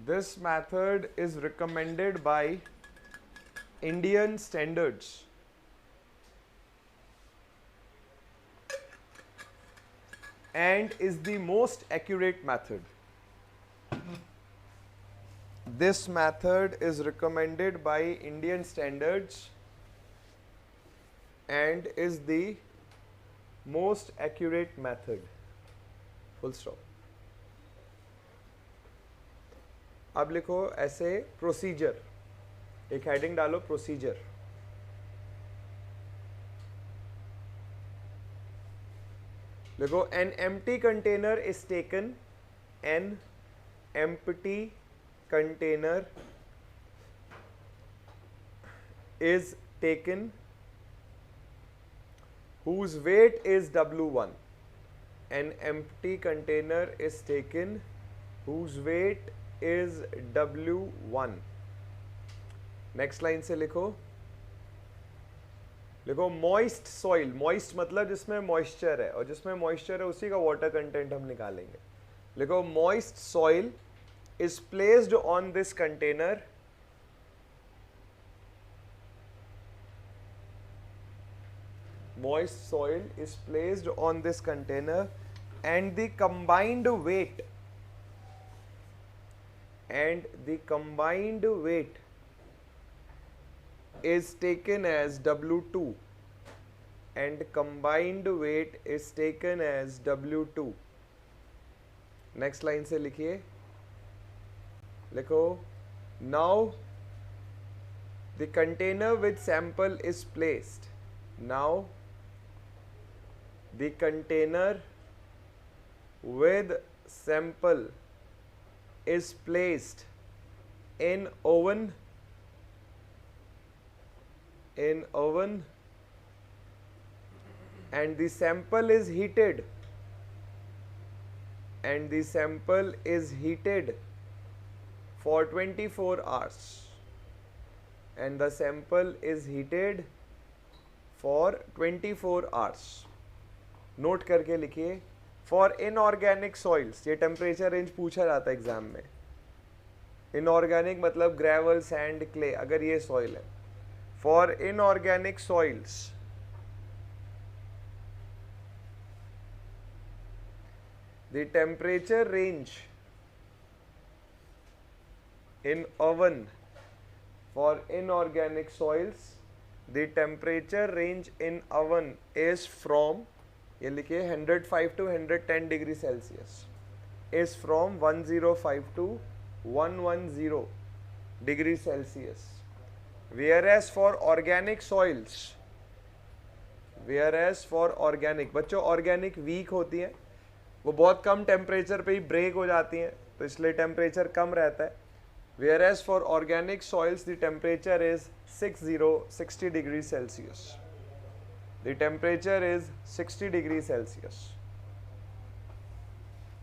This method is recommended by Indian standards and is the most accurate method. This method is recommended by Indian standards and is the most accurate method. Full stop. अब लिखो ऐसे procedure, एक heading डालो procedure. देखो an empty container is taken, an empty container is taken whose weight is W1. An empty container is taken whose weight is W1. Next line से लिखो, moist soil. Moist मतलब जिसमें moisture है, और जिसमें moisture है उसी का वाटर कंटेंट हम निकालेंगे. लिखो moist soil is placed on this container moist soil is placed on this container and the combined weight is taken as W2 and combined weight is taken as W2. Next line से लिखिए, लिखो now the container with sample is placed. Now the container with sample is placed in oven and the sample is heated for 24 hours and the sample is heated for 24 hours. Note करके लिखिए for inorganic soils. ये temperature range पूछा जाता है exam में. Inorganic मतलब gravel, sand, clay, अगर ये सॉइल है. For inorganic soils the temperature range in oven. For inorganic soils the temperature range in oven is from, ये लिखिए 105 to 110 degree Celsius, is from 105 to 110 degree Celsius. Whereas for organic soils, बच्चों organic week होती हैं, वो बहुत कम temperature पे ही break हो जाती हैं, तो इसलिए टेम्परेचर कम रहता है. Whereas for organic soils the temperature is 60 degrees Celsius. The temperature is 60 degrees Celsius.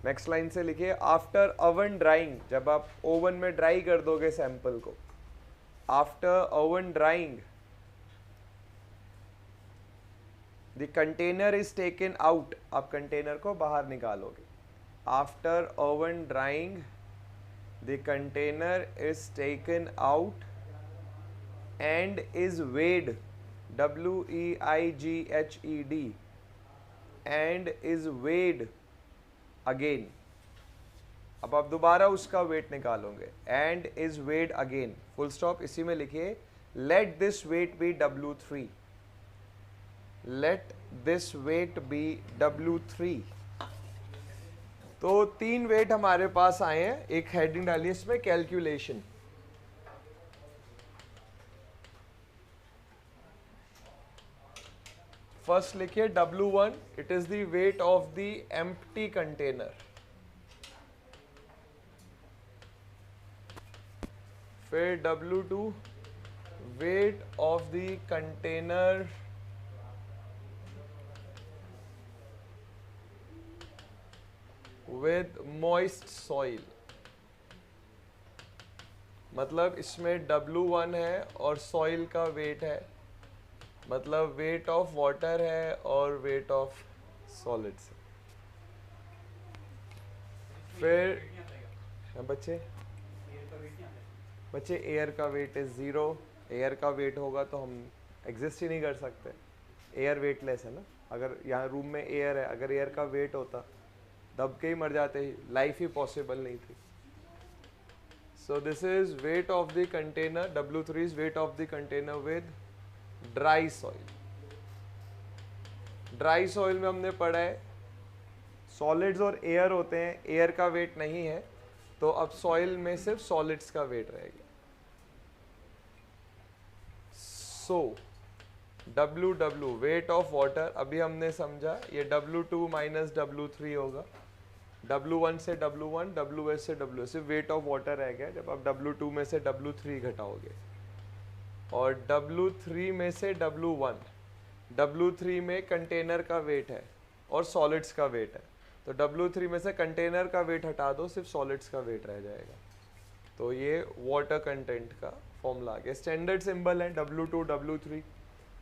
Next line से लिखिए आफ्टर ओवन ड्राइंग. जब आप ओवन में ड्राई कर दोगे सैंपल को, after oven drawing the container is taken out. आप कंटेनर को बाहर निकालोगे. After oven drawing the container is taken out and is weighed, WEIGHED, and is weighed again. अब आप दोबारा उसका वेट निकालोगे. and is weighed again. Full stop. इसी में लिखिए let this weight be W3. let this weight be W3. तो 3 wait हमारे पास आए हैं. एक हेडिंग डालिए इसमें कैलकुलेशन. फर्स्ट लिखिए W1, it is the weight of the empty container. फिर W2, weight of the container with moist soil. मतलब इसमें W1 है और सॉइल का वेट है, मतलब वेट ऑफ वाटर है और वेट ऑफ सॉलिड्स. फिर बच्चे बच्चे एयर का वेट इज 0, एयर का वेट होगा तो हम एग्जिस्ट ही नहीं कर सकते, एयर वेटलेस है ना। अगर यहाँ रूम में एयर है, अगर एयर का वेट होता दब के ही मर जाते, ही लाइफ ही पॉसिबल नहीं थी। सो this is weight of the container, W3 is weight of the container with dry soil. Dry soil में हमने पढ़ा है सॉलिड्स और एयर होते हैं, एयर का वेट नहीं है, तो अब सॉइल में सिर्फ सॉलिड्स का वेट रहेगा। सो W वेट ऑफ वाटर, अभी हमने समझा ये W2 माइनस W3 होगा, W1 से W1, WS से WS, सिर्फ वेट ऑफ वाटर रह गया जब आप W2 में से W3 घटाओगे। और W3 में से W1, W3 में कंटेनर का वेट है और सॉलिड्स का वेट है, तो W3 में से कंटेनर का वेट हटा दो, सिर्फ सॉलिड्स का वेट रह जाएगा। तो ये वाटर कंटेंट का फॉर्मूला आ गया। स्टैंडर्ड सिंबल है W2 W3,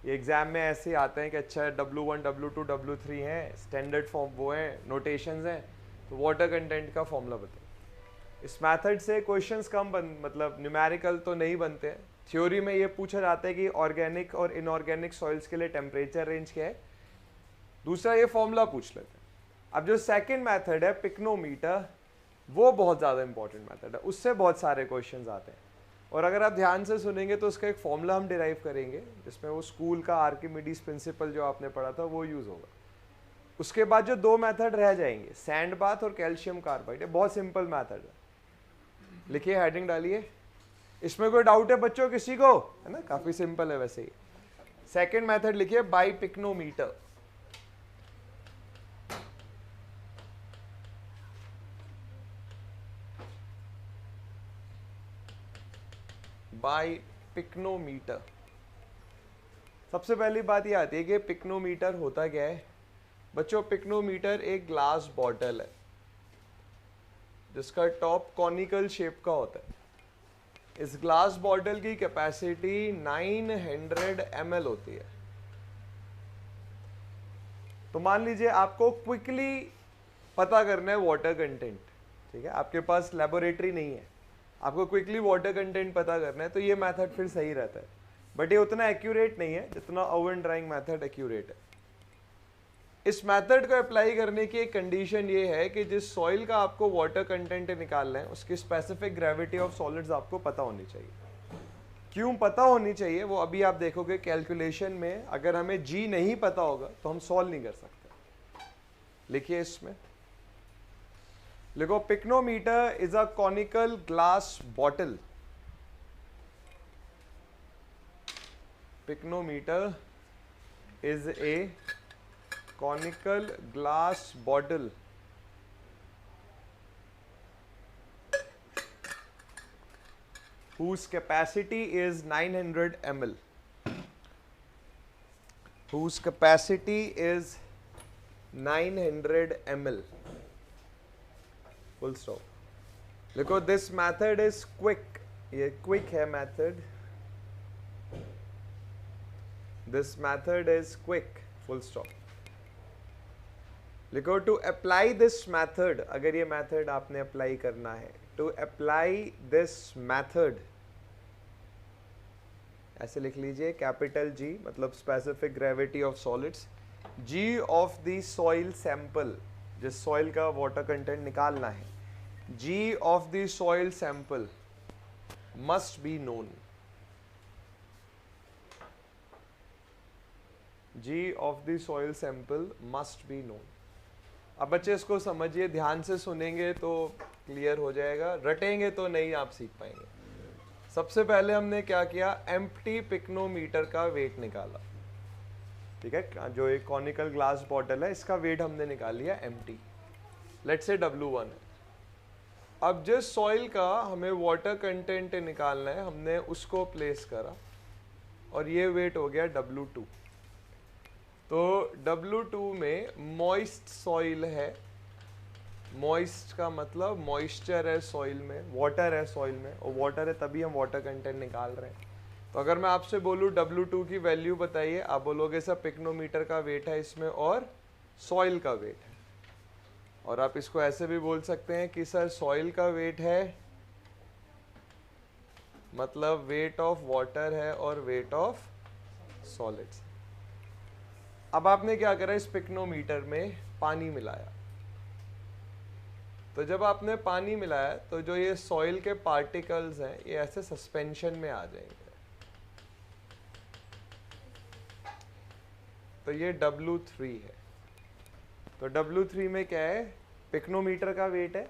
ये एग्जाम में ऐसे ही आते हैं कि अच्छा W1 W2 W3 हैं, स्टैंडर्ड फॉर्म वो हैं, नोटेशंस हैं, तो वाटर कंटेंट का फॉर्मूला बताओ। इस मेथड से क्वेश्चंस कम मतलब न्यूमेरिकल तो नहीं बनते हैं। थ्योरी में ये पूछा जाता है कि ऑर्गेनिक और इनऑर्गेनिक सॉइल्स के लिए टेम्परेचर रेंज क्या है, दूसरा ये फॉर्मूला पूछ लेते हैं। अब जो सेकंड मेथड है पिक्नोमीटर, वो बहुत ज़्यादा इंपॉर्टेंट मेथड है, उससे बहुत सारे क्वेश्चंस आते हैं। और अगर आप ध्यान से सुनेंगे तो उसका एक फॉर्मूला हम डिराइव करेंगे जिसमें वो स्कूल का आर्किमिडीज प्रिंसिपल जो आपने पढ़ा था वो यूज़ होगा। उसके बाद जो दो मेथड रह जाएंगे, सैंड बाथ और कैल्शियम कार्बाइड, ये बहुत सिंपल मेथड है। लिखिए, हेडिंग डालिए, इसमें कोई डाउट है बच्चों किसी को, है ना, काफ़ी सिंपल है वैसे ही। सेकेंड मेथड लिखिए बाई पिक्नोमीटर। By pycnometer. सबसे पहली बात ये आती है कि पिक्नोमीटर होता क्या है बच्चों। पिक्नोमीटर एक ग्लास बॉटल है जिसका टॉप कॉनिकल शेप का होता है। इस ग्लास बॉटल की कैपेसिटी 900 ml होती है। तो मान लीजिए आपको क्विकली पता करना है वाटर कंटेंट, ठीक है, आपके पास लेबोरेटरी नहीं है, आपको क्विकली वाटर कंटेंट पता करना है, तो ये मेथड फिर सही रहता है, बट ये उतना एक्यूरेट नहीं है जितना ओवन ड्राइंग मेथड एक्यूरेट है। इस मेथड को अप्लाई करने की एक कंडीशन ये है कि जिस सॉइल का आपको वाटर कंटेंट निकालना है उसकी स्पेसिफिक ग्रेविटी ऑफ सॉलिड्स आपको पता होनी चाहिए। क्यों पता होनी चाहिए वो अभी आप देखोगे कैलकुलेशन में। अगर हमें जी नहीं पता होगा तो हम सॉल्व नहीं कर सकते। लिखिए, इसमें लिखो, pycnometer is a conical glass bottle. Pycnometer is a conical glass bottle whose capacity is 900 ml. Whose capacity is 900 ml. Full stop. देखो, this method is quick. ये quick है method. This method is quick. Full stop. लिखो, to apply this method, अगर ये method आपने apply करना है, to apply this method, ऐसे लिख लीजिए, कैपिटल G मतलब specific gravity of solids, G of the soil sample, जिस soil का water content निकालना है, G of the soil sample must be known. G of the soil sample must be known. अब बच्चे इसको समझिए, ध्यान से सुनेंगे तो क्लियर हो जाएगा, रटेंगे तो नहीं आप सीख पाएंगे। सबसे पहले हमने क्या किया, एम्प्टी पिक्नोमीटर का वेट निकाला, ठीक है, जो एक कॉनिकल ग्लास बॉटल है इसका वेट हमने निकाल लिया एम्प्टी, लेट्स से W1 है। अब जिस सॉइल का हमें वाटर कंटेंट निकालना है हमने उसको प्लेस करा और ये वेट हो गया W2। तो W2 में मॉइस्ट सॉइल है, मॉइस्ट का मतलब मॉइस्चर है सॉइल में, वाटर है सॉइल में, और वाटर है तभी हम वाटर कंटेंट निकाल रहे हैं। तो अगर मैं आपसे बोलूँ W2 की वैल्यू बताइए, आप बोलोगे सर पिक्नोमीटर का वेट है इसमें और सॉइल का वेट है। और आप इसको ऐसे भी बोल सकते हैं कि सर सॉइल का वेट है मतलब वेट ऑफ वाटर है और वेट ऑफ सॉलिड्स। अब आपने क्या करा, इस पिक्नोमीटर में पानी मिलाया। तो जब आपने पानी मिलाया तो जो ये सॉइल के पार्टिकल्स हैं ये ऐसे सस्पेंशन में आ जाएंगे। तो ये W3 है। तो W3 में क्या है, पिक्नोमीटर का वेट है,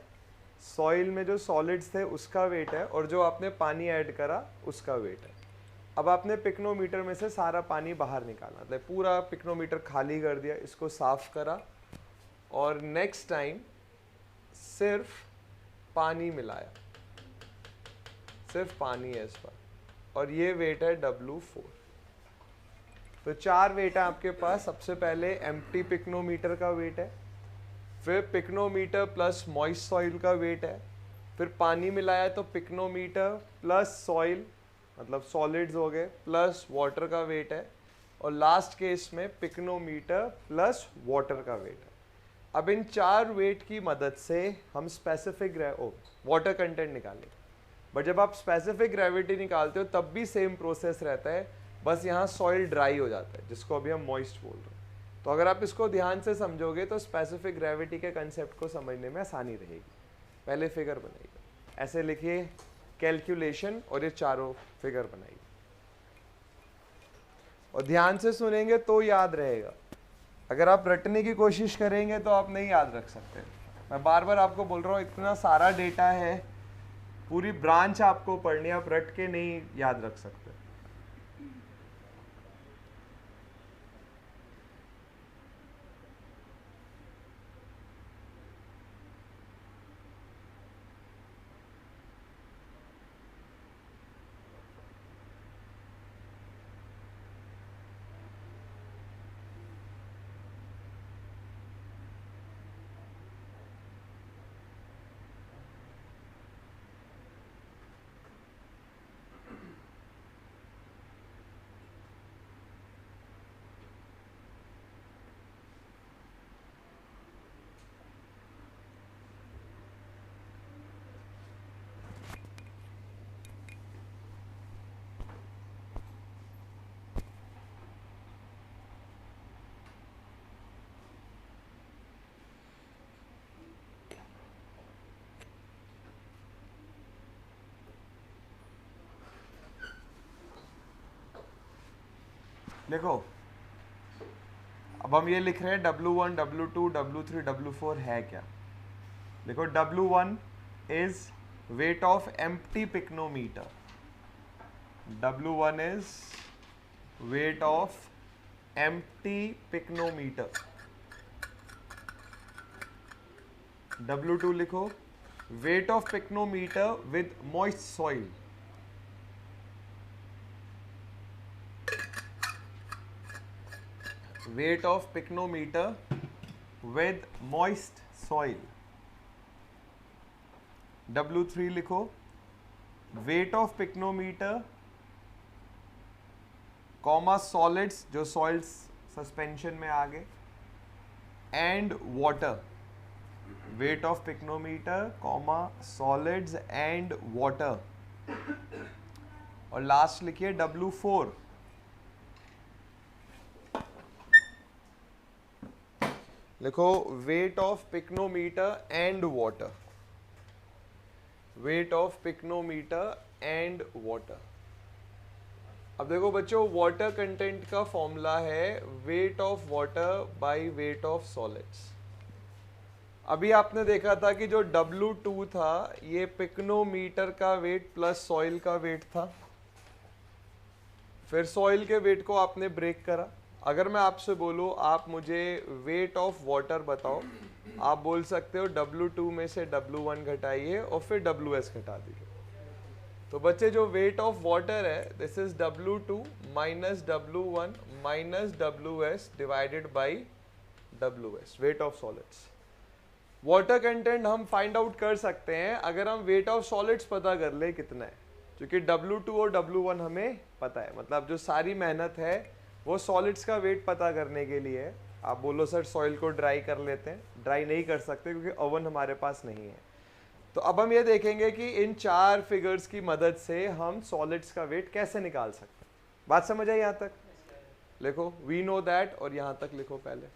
सॉइल में जो सॉलिड्स थे उसका वेट है, और जो आपने पानी ऐड करा उसका वेट है। अब आपने पिक्नोमीटर में से सारा पानी बाहर निकाला, मतलब पूरा पिक्नोमीटर खाली कर दिया, इसको साफ करा, और नेक्स्ट टाइम सिर्फ पानी मिलाया, सिर्फ पानी है इस पर, और ये वेट है W4। तो 4 वेट है आपके पास। सबसे पहले एम्प्टी पिक्नोमीटर का वेट है, फिर पिक्नोमीटर प्लस मॉइस्ट सॉइल का वेट है, फिर पानी मिलाया तो पिक्नोमीटर प्लस सॉइल मतलब सॉलिड्स हो गए प्लस वाटर का वेट है, और लास्ट केस में पिक्नोमीटर प्लस वाटर का वेट है। अब इन 4 वेट की मदद से हम स्पेसिफिक वाटर कंटेंट निकालेंगे। बट जब आप स्पेसिफिक ग्रेविटी निकालते हो तब भी सेम प्रोसेस रहता है, बस यहाँ सॉइल ड्राई हो जाता है, जिसको अभी हम मॉइस्ट बोल रहे हैं। तो अगर आप इसको ध्यान से समझोगे तो स्पेसिफिक ग्रेविटी के कंसेप्ट को समझने में आसानी रहेगी। पहले फिगर बनाइए, ऐसे लिखिए कैलकुलेशन, और ये चारों फिगर बनाइए, और ध्यान से सुनेंगे तो याद रहेगा। अगर आप रटने की कोशिश करेंगे तो आप नहीं याद रख सकते। मैं बार बार आपको बोल रहा हूँ, इतना सारा डेटा है, पूरी ब्रांच आपको पढ़नी है, आप रट के नहीं याद रख सकते। देखो, अब हम ये लिख रहे हैं W1, W2, W3, W4 है क्या। देखो, W1 is weight of empty pycnometer, W1 is weight of empty pycnometer. W2 लिखो, weight of pycnometer with moist soil. Weight of pycnometer with moist soil. W3 लिखो, weight of pycnometer comma solids, जो soils suspension में आ गए, and water. Weight of pycnometer comma solids and water. और last लिखिए W4, लिखो weight of pycnometer and water. Weight of pycnometer and water. अब देखो बच्चों, वाटर कंटेंट का फॉर्मूला है wait of water by weight of solids. अभी आपने देखा था कि जो W2 था ये पिक्नोमीटर का वेट प्लस सॉइल का वेट था। फिर सॉइल के वेट को आपने ब्रेक करा। अगर मैं आपसे बोलूं आप मुझे वेट ऑफ वाटर बताओ, आप बोल सकते हो W2 में से W1 घटाइए और फिर WS घटा दीजिए। तो बच्चे, जो वेट ऑफ वाटर है this is W2 minus W1 minus WS divided by WS, weight of solids. Water content हम फाइंड आउट कर सकते हैं अगर हम वेट ऑफ सॉलिड्स पता कर ले कितना है, क्योंकि W2 और W1 हमें पता है। मतलब जो सारी मेहनत है वो सॉलिड्स का वेट पता करने के लिए है। आप बोलो सर सॉइल को ड्राई कर लेते हैं, ड्राई नहीं कर सकते क्योंकि ओवन हमारे पास नहीं है। तो अब हम ये देखेंगे कि इन 4 फिगर्स की मदद से हम सॉलिड्स का वेट कैसे निकाल सकते हैं। बात समझ आई यहाँ तक? लिखो वी नो दैट, और यहाँ तक लिखो पहले।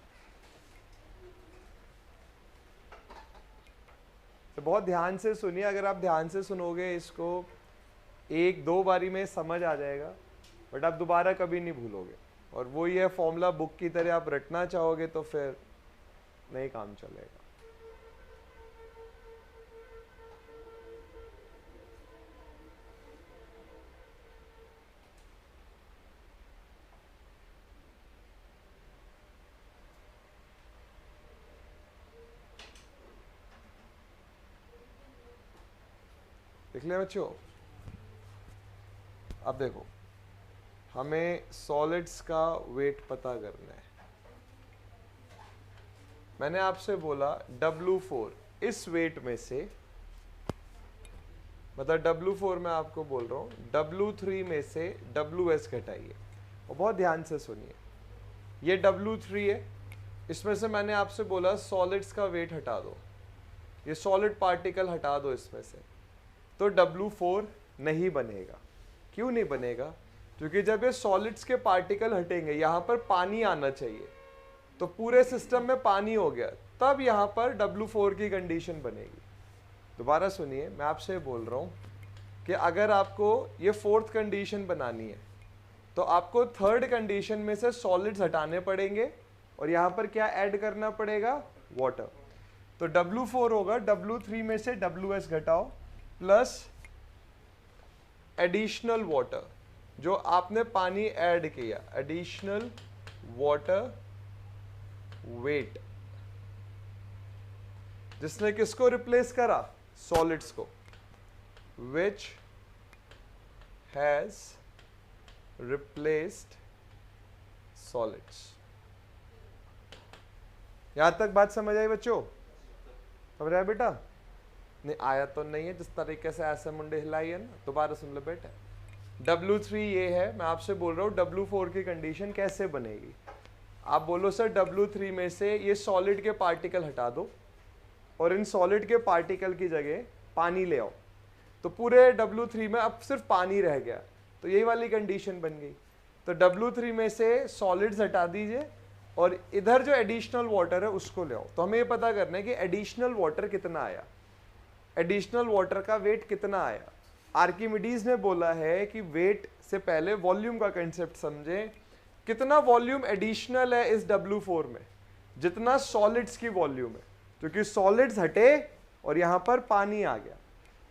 तो बहुत ध्यान से सुनिए, अगर आप ध्यान से सुनोगे इसको 1-2 बारी में समझ आ जाएगा, बट आप दोबारा कभी नहीं भूलोगे। और वो ये फॉर्मूला बुक की तरह आप रटना चाहोगे तो फिर नहीं काम चलेगा। देख लिया बच्चों? अब देखो, हमें सॉलिड्स का वेट पता करना है। मैंने आपसे बोला W4, इस वेट में से, मतलब W4 मैं आपको बोल रहा हूं, W3 में से WS घटाइए। और बहुत ध्यान से सुनिए, ये W3 है, इसमें से मैंने आपसे बोला सॉलिड्स का वेट हटा दो, ये सॉलिड पार्टिकल हटा दो इसमें से, तो W4 नहीं बनेगा। क्यों नहीं बनेगा? क्योंकि जब ये सॉलिड्स के पार्टिकल हटेंगे, यहाँ पर पानी आना चाहिए, तो पूरे सिस्टम में पानी हो गया, तब यहाँ पर W4 की कंडीशन बनेगी। दोबारा सुनिए, मैं आपसे बोल रहा हूँ कि अगर आपको ये 4th कंडीशन बनानी है तो आपको 3rd कंडीशन में से सॉलिड्स हटाने पड़ेंगे और यहाँ पर क्या ऐड करना पड़ेगा? वाटर। तो W4 होगा W3 में से WS घटाओ प्लस एडिशनल वाटर, जो आपने पानी ऐड किया, एडिशनल वाटर वेट, जिसने किसको रिप्लेस करा? सॉलिड्स को, विच हैज रिप्लेस्ड सॉलिड्स। यहां तक बात समझ आई बच्चों? समझ आया बेटा? नहीं आया तो नहीं है, जिस तरीके से ऐसे मुंडे हिलाई है ना, दोबारा सुन लो बेटा। W3 ये है, मैं आपसे बोल रहा हूँ W4 की कंडीशन कैसे बनेगी। आप बोलो सर W3 में से ये सॉलिड के पार्टिकल हटा दो और इन सॉलिड के पार्टिकल की जगह पानी ले आओ, तो पूरे W3 में अब सिर्फ पानी रह गया, तो यही वाली कंडीशन बन गई। तो W3 में से सॉलिड्स हटा दीजिए और इधर जो एडिशनल वाटर है उसको ले आओ। तो हमें ये पता करना है कि एडिशनल वाटर कितना आया, एडिशनल वाटर का वेट कितना आया। आर्किमिडीज ने बोला है कि वेट से पहले वॉल्यूम का कंसेप्ट समझें। कितना वॉल्यूम एडिशनल है इस W4 में? जितना सॉलिड्स की वॉल्यूम है, क्योंकि सॉलिड्स हटे और यहां पर पानी आ गया।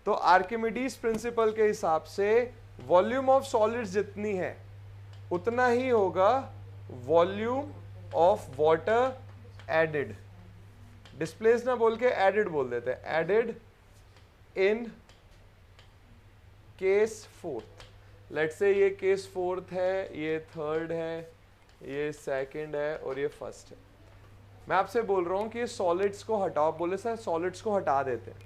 तो आर्किमिडीज प्रिंसिपल के हिसाब से वॉल्यूम ऑफ सॉलिड्स जितनी है उतना ही होगा volume of water added. Displace ना बोल के एडेड बोल देते हैं, added in case 4th। Late से ये केस 4th है, ये 3rd है, ये 2nd है और ये 1st है। मैं आपसे बोल रहा हूं कि सॉलिड्स को हटाओ। बोले सर सॉलिड्स को हटा देते हैं,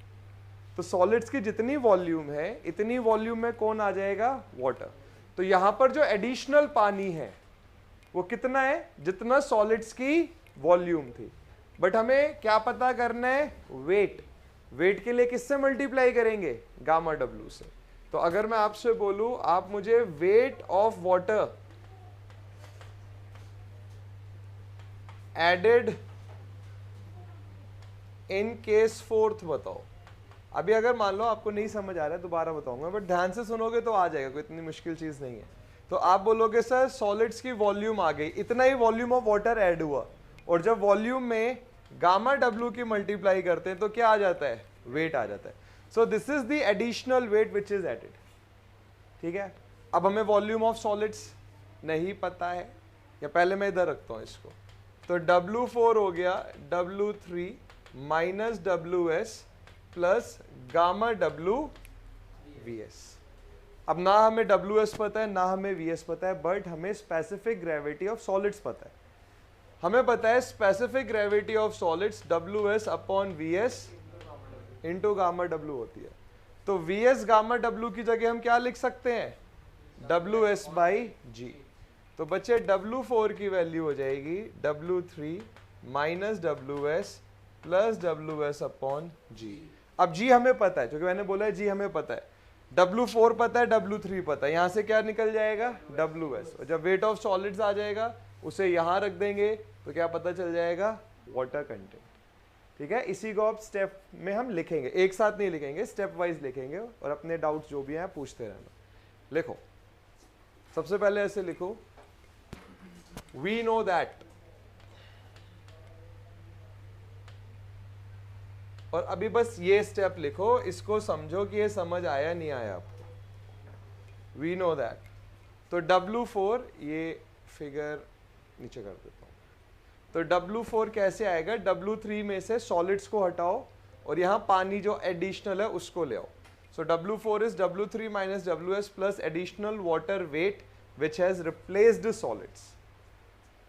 तो सॉलिड्स की जितनी वॉल्यूम है इतनी वॉल्यूम में कौन आ जाएगा? वाटर। तो यहां पर जो एडिशनल पानी है वो कितना है? जितना सॉलिड्स की वॉल्यूम थी। बट हमें क्या पता करना है? वेट। वेट के लिए किससे मल्टीप्लाई करेंगे? गामा डब्ल्यू से। तो अगर मैं आपसे बोलूं आप मुझे weight of water added in case 4th बताओ। अभी अगर मान लो आपको नहीं समझ आ रहा है, दोबारा बताऊंगा, बट ध्यान से सुनोगे तो आ जाएगा, कोई इतनी मुश्किल चीज नहीं है। तो आप बोलोगे सर सॉलिड्स की वॉल्यूम आ गई, इतना ही वॉल्यूम ऑफ वाटर ऐड हुआ, और जब वॉल्यूम में गामा डब्ल्यू की मल्टीप्लाई करते हैं तो क्या आ जाता है? वेट आ जाता है। So this is the additional weight which is added. ठीक है, अब हमें वॉल्यूम ऑफ सॉलिड्स नहीं पता है, या पहले मैं इधर रखता हूं इसको, तो W4 हो गया W3 minus WS plus gamma WVS। अब ना हमें WS पता है ना हमें VS पता है, बट हमें स्पेसिफिक ग्रेविटी ऑफ सॉलिड्स पता है। हमें पता है specific gravity of solids WS upon VS into gamma W होती है। तो VS गामा W की जगह हम क्या लिख सकते हैं? WS by G। तो बच्चे W4 की वैल्यू हो जाएगी W3 minus WS plus WS upon G। अब जी हमें पता है, क्योंकि मैंने बोला है जी हमें पता है, W4 पता है, W3 पता है, यहां से क्या निकल जाएगा WS, और जब वेट ऑफ सॉलिड्स आ जाएगा उसे यहां रख देंगे तो क्या पता चल जाएगा, वाटर कंटेंट। ठीक है, इसी को अब स्टेप में हम लिखेंगे, एक साथ नहीं लिखेंगे, स्टेप वाइज लिखेंगे, और अपने डाउट्स जो भी हैं पूछते रहना। लिखो, सबसे पहले ऐसे लिखो, वी नो दैट, और अभी बस ये स्टेप लिखो, इसको समझो कि ये समझ आया नहीं आया आपको। वी नो दैट, तो W4, ये फिगर नीचे कर देता हूं, तो W4 कैसे आएगा, W3 में से सॉलिड्स को हटाओ और यहां पानी जो एडिशनल है उसको ले आओ। सो W4 is W3 minus WS plus additional water weight which has replaced solids.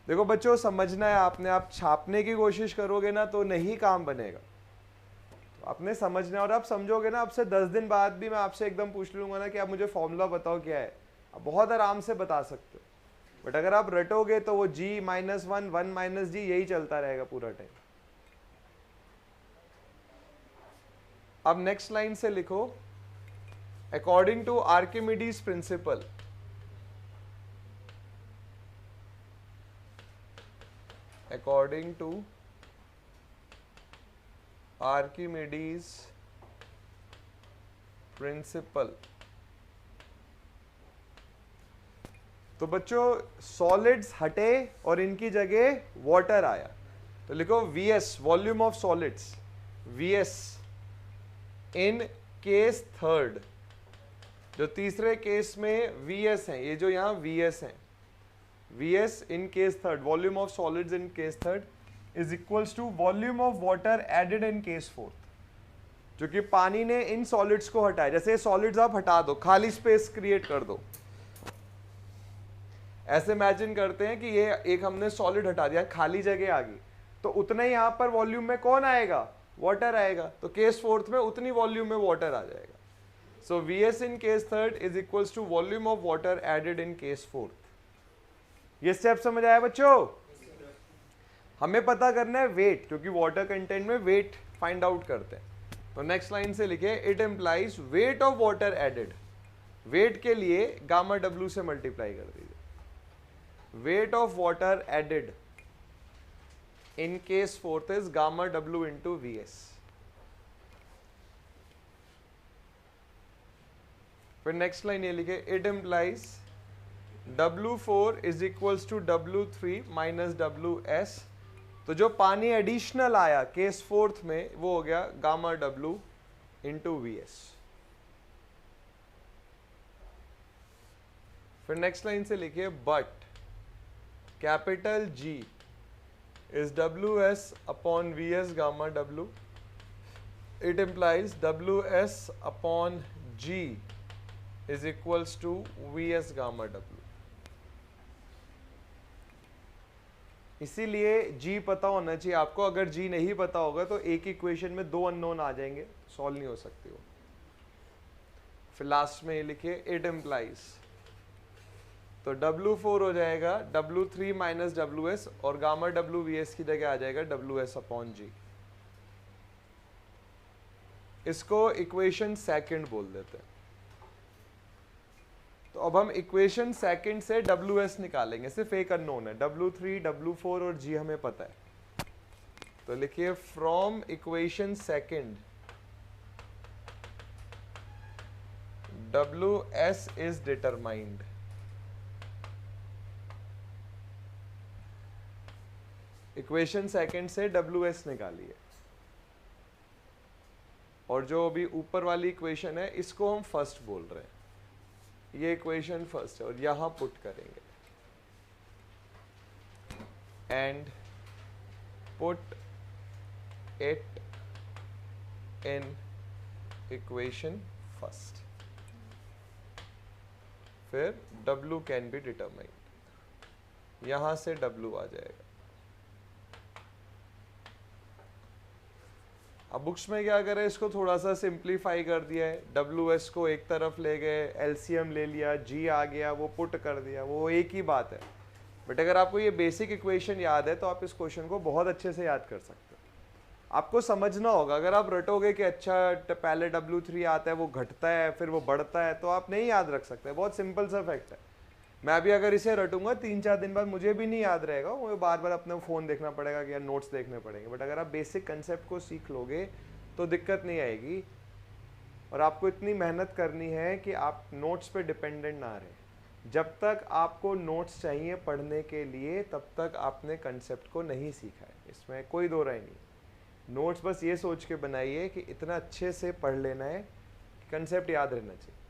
देखो बच्चों, समझना है आपने, आप छापने की कोशिश करोगे ना तो नहीं काम बनेगा, तो आपने समझना है, और आप समझोगे ना, आपसे 10 दिन बाद भी मैं आपसे एकदम पूछ लूंगा ना कि आप मुझे फॉर्मूला बताओ क्या है, आप बहुत आराम से बता सकते हो, बट अगर आप रटोगे तो वो G -1 1 माइनस G यही चलता रहेगा पूरा टाइम। अब नेक्स्ट लाइन से लिखो, according to Archimedes principle, according to Archimedes principle, तो बच्चों सॉलिड्स हटे और इनकी जगह वाटर आया, तो लिखो Vs, volume of solids, Vs in case third, जो तीसरे केस में Vs है, ये जो यहां Vs है, Vs in case third, volume of solids in case third is equals to volume of water added in case fourth. जो कि पानी ने इन सॉलिड्स को हटाया, जैसे सॉलिड्स आप हटा दो, खाली स्पेस क्रिएट कर दो, ऐसे इमेजिन करते हैं कि ये एक हमने सॉलिड हटा दिया, खाली जगह आ गई, तो उतना ही यहां पर वॉल्यूम में कौन आएगा, वाटर आएगा, तो केस फोर्थ में उतनी वॉल्यूम में वाटर आ जाएगा। So Vs in case third is equals to volume of water added in case fourth. ये स्टेप समझ आया बच्चों? हमें पता करना है वेट, क्योंकि वाटर कंटेंट में वेट फाइंड आउट करते हैं, तो नेक्स्ट लाइन से लिखे, it implies weight of water added, weight के लिए गामा W से मल्टीप्लाई कर दीजिए, weight of water added in case fourth is gamma W into Vs। फिर नेक्स्ट लाइन ये लिखे, it implies W4 is equals to W3 minus WS, तो जो पानी एडिशनल आया केस फोर्थ में वो हो गया गामा W इंटू Vs। फिर नेक्स्ट लाइन से लिखिए, but capital G is WS upon VS gamma W, it implies WS upon G is equals to VS gamma W। इसीलिए G पता होना चाहिए आपको, अगर G नहीं पता होगा तो एक इक्वेशन में दो अननोन आ जाएंगे, सॉल्व नहीं हो सकती वो। फिर लास्ट में ये लिखिए, इट इम्प्लाइज, तो W4 हो जाएगा W3 माइनस WS, और गामा W VS की जगह आ जाएगा WS अपॉन G। इसको इक्वेशन सेकंड बोल देते हैं। तो अब हम इक्वेशन सेकंड से WS निकालेंगे, सिर्फ एक अननोन है, W3 W4 और G हमें पता है, तो लिखिए from equation second WS is determined. Equation second से WS निकालिए, और जो अभी ऊपर वाली इक्वेशन है इसको हम फर्स्ट बोल रहे हैं, ये इक्वेशन फर्स्ट है, और यहां पुट करेंगे and put it in equation first, फिर W कैन बी डिटरमाइंड, यहां से W आ जाएगा। अब बुक्स में क्या करें, इसको थोड़ा सा सिंप्लीफाई कर दिया है, WS को एक तरफ ले गए, LCM ले लिया, G आ गया, वो पुट कर दिया, वो एक ही बात है, बट अगर आपको ये बेसिक इक्वेशन याद है तो आप इस क्वेश्चन को बहुत अच्छे से याद कर सकते हो। आपको समझना होगा। अगर आप रटोगे कि अच्छा पहले W3 आता है, वो घटता है, फिर वो बढ़ता है, तो आप नहीं याद रख सकते। बहुत सिंपल सा फैक्ट है। मैं भी अगर इसे रटूंगा 3-4 दिन बाद मुझे भी नहीं याद रहेगा, मुझे बार बार अपने फ़ोन देखना पड़ेगा कि यार नोट्स देखने पड़ेंगे। बट अगर आप बेसिक कंसेप्ट को सीख लोगे तो दिक्कत नहीं आएगी। और आपको इतनी मेहनत करनी है कि आप नोट्स पे डिपेंडेंट ना रहे। जब तक आपको नोट्स चाहिए पढ़ने के लिए, तब तक आपने कंसेप्ट को नहीं सीखा है, इसमें कोई दो राय नहीं। नोट्स बस ये सोच के बनाइए कि इतना अच्छे से पढ़ लेना है कि कंसेप्ट याद रहना चाहिए।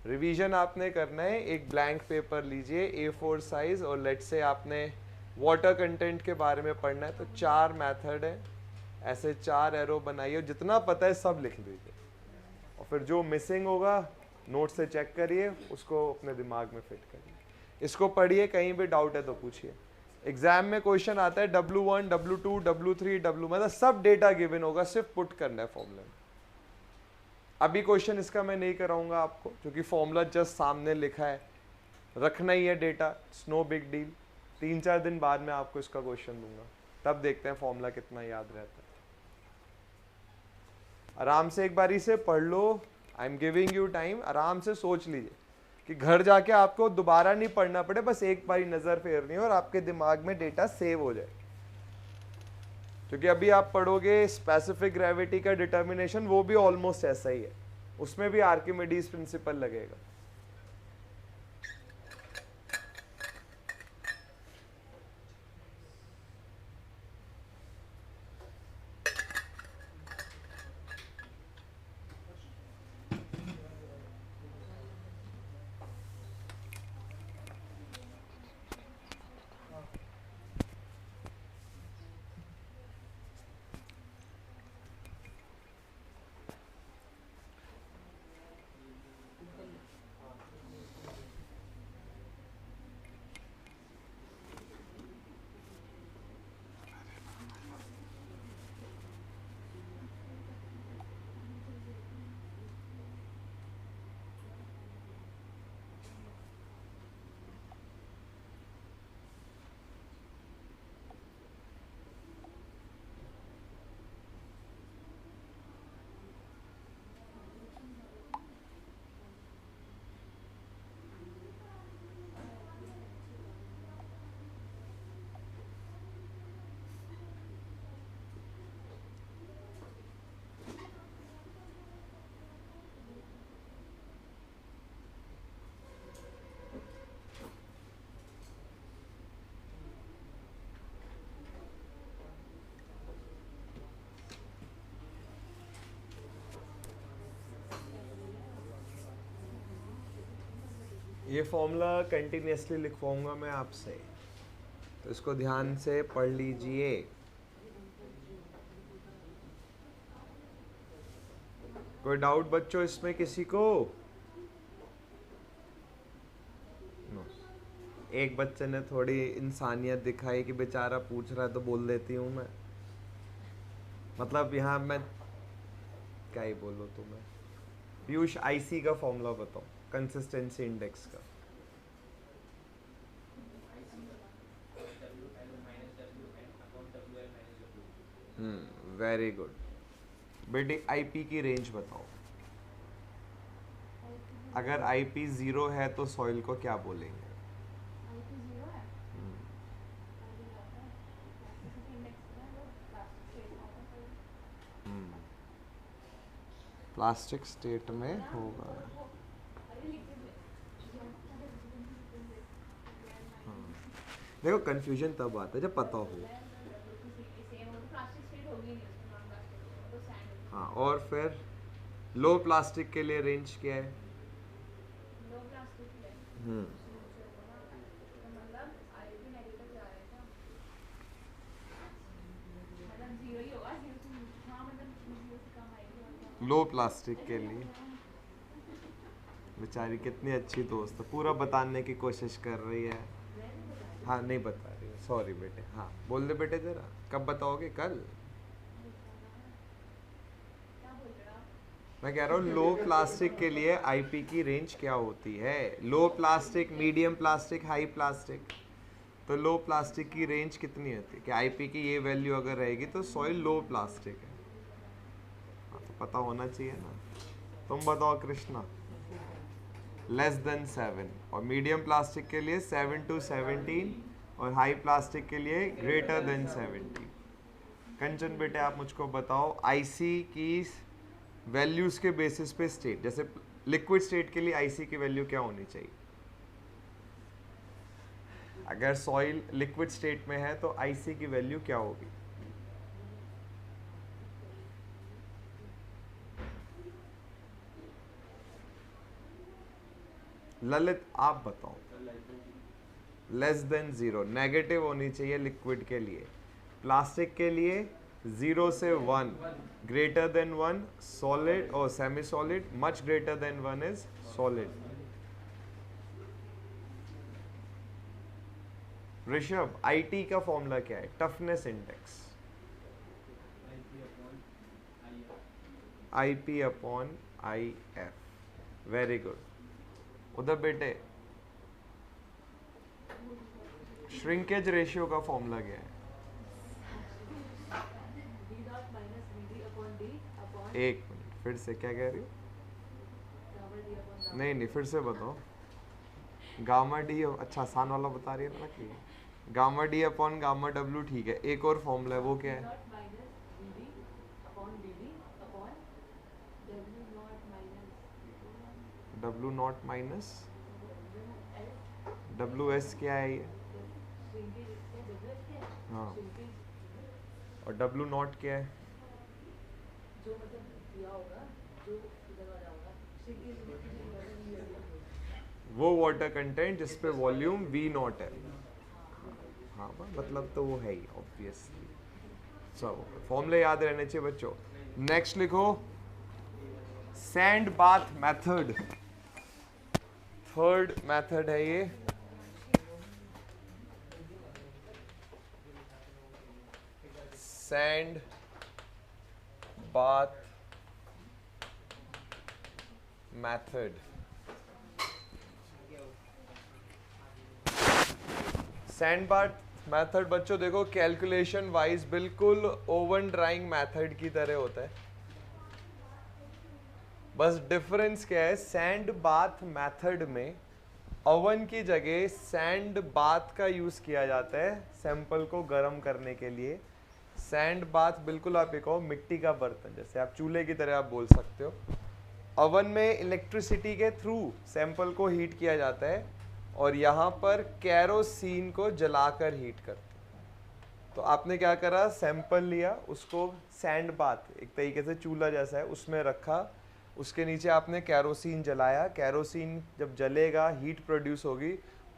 रिवीजन आपने करना है, एक ब्लैंक पेपर लीजिए A4 साइज, और लेट से आपने वाटर कंटेंट के बारे में पढ़ना है, तो 4 मेथड है, ऐसे 4 एरो बनाइए, जितना पता है सब लिख दीजिए। और फिर जो मिसिंग होगा नोट से चेक करिए, उसको अपने दिमाग में फिट करिए। इसको पढ़िए, कहीं भी डाउट है तो पूछिए। एग्जाम में क्वेश्चन आता है W1, W2, W3, मतलब सब डेटा गिवन होगा, सिर्फ पुट करना है फॉर्मूला में। अभी क्वेश्चन इसका मैं नहीं कराऊंगा आपको, क्योंकि फॉर्मूला जस्ट सामने लिखा है, रखना ही है डेटा, नो बिग डील। 3-4 दिन बाद में आपको इसका क्वेश्चन दूंगा, तब देखते हैं फॉर्मूला कितना याद रहता है। आराम से एक बारी से पढ़ लो, I am giving you time. आराम से सोच लीजिए कि घर जाके आपको दोबारा नहीं पढ़ना पड़े, बस एक बारी नज़र फेरनी है और आपके दिमाग में डेटा सेव हो जाए। क्योंकि अभी आप पढ़ोगे स्पेसिफिक ग्रेविटी का डिटर्मिनेशन, वो भी ऑलमोस्ट ऐसा ही है, उसमें भी आर्किमिडीज प्रिंसिपल लगेगा। ये फॉर्मूला कंटिन्यूसली लिखवाऊंगा मैं आपसे, तो इसको ध्यान से पढ़ लीजिए। कोई डाउट बच्चों इसमें किसी को? एक बच्चे ने थोड़ी इंसानियत दिखाई कि बेचारा पूछ रहा है तो बोल देती हूँ मैं। मतलब यहाँ मैं क्या ही बोलूँ तुम्हें। पीयूष, IC का फॉर्मूला बताओ, कंसिस्टेंसी इंडेक्स का। वेरी गुड बेटी। IP की रेंज बताओ। अगर IP 0 है तो सॉइल को क्या बोलेंगे? प्लास्टिक स्टेट में होगा। देखो कंफ्यूजन तब आता है जब पता हो। हाँ, और फिर लो प्लास्टिक के लिए रेंज क्या है? लो प्लास्टिक के लिए बेचारी कितनी अच्छी दोस्त है, पूरा बताने की कोशिश कर रही है। हाँ नहीं बता रही है, सॉरी बेटे। हाँ बोल दे बेटे, जरा कब बताओगे? कल? मैं कह रहा हूँ लो प्लास्टिक के लिए IP की रेंज क्या होती है? Low plastic, medium plastic, high plastic? तो लो प्लास्टिक की रेंज कितनी होती है कि आईपी की ये वैल्यू अगर रहेगी तो सॉइल लो प्लास्टिक है। हाँ, तो पता होना चाहिए ना। तुम बताओ कृष्णा। लेस देन 7, और मीडियम प्लास्टिक के लिए 7 to 17, और हाई प्लास्टिक के लिए ग्रेटर देन 70। कंचन बेटे आप मुझको बताओ आईसी की वैल्यूज के बेसिस पे स्टेट, जैसे लिक्विड स्टेट के लिए आईसी की वैल्यू क्या होनी चाहिए? अगर सॉइल लिक्विड स्टेट में है तो आईसी की वैल्यू क्या होगी? ललित आप बताओ। लेस देन 0, नेगेटिव होनी चाहिए लिक्विड के लिए। प्लास्टिक के लिए 0 से 1, ग्रेटर देन 1 सॉलिड और semi solid, much greater than 1 is solid. Rishabh, IT का फॉर्मूला क्या है? Toughness index IP upon I F. Very good. उधर बेटे श्रिंकेज रेशियो का फॉर्मूला क्या है? एक मिनट, फिर से क्या कह रही हो? नहीं, फिर से बताओ। गामा डी, अच्छा आसान वाला बता रही है ना कि gamma D upon gamma W, ठीक है। एक और फॉर्मूला है, वो क्या है? W not minus W S, क्या है ये? हाँ, और डब्ल्यू नॉट क्या है? वो वाटर कंटेंट जिस पे वॉल्यूम वी नॉट है। हाँ, मतलब तो वो है ही ऑब्वियसली। सब फॉर्मूले याद रहने चाहिए बच्चों। नेक्स्ट लिखो sand bath method. Third method है ये। Sand bath method. Sand bath method बच्चों देखो कैलकुलेशन वाइज बिल्कुल ओवन ड्राइंग मेथड की तरह होता है। बस डिफरेंस क्या है? सैंड बाथ मेथड में ओवन की जगह सैंड बाथ का यूज किया जाता है सैंपल को गर्म करने के लिए। सैंड बाथ बिल्कुल आप एक मिट्टी का बर्तन, जैसे आप चूल्हे की तरह आप बोल सकते हो। ओवन में इलेक्ट्रिसिटी के थ्रू सैंपल को हीट किया जाता है और यहाँ पर कैरोसिन को जलाकर हीट करते हैं। तो आपने क्या करा, सैंपल लिया, उसको सैंड बाथ एक तरीके से चूल्हा जैसा है उसमें रखा, उसके नीचे आपने कैरोसिन जलाया। कैरोसिन जब जलेगा हीट प्रोड्यूस होगी,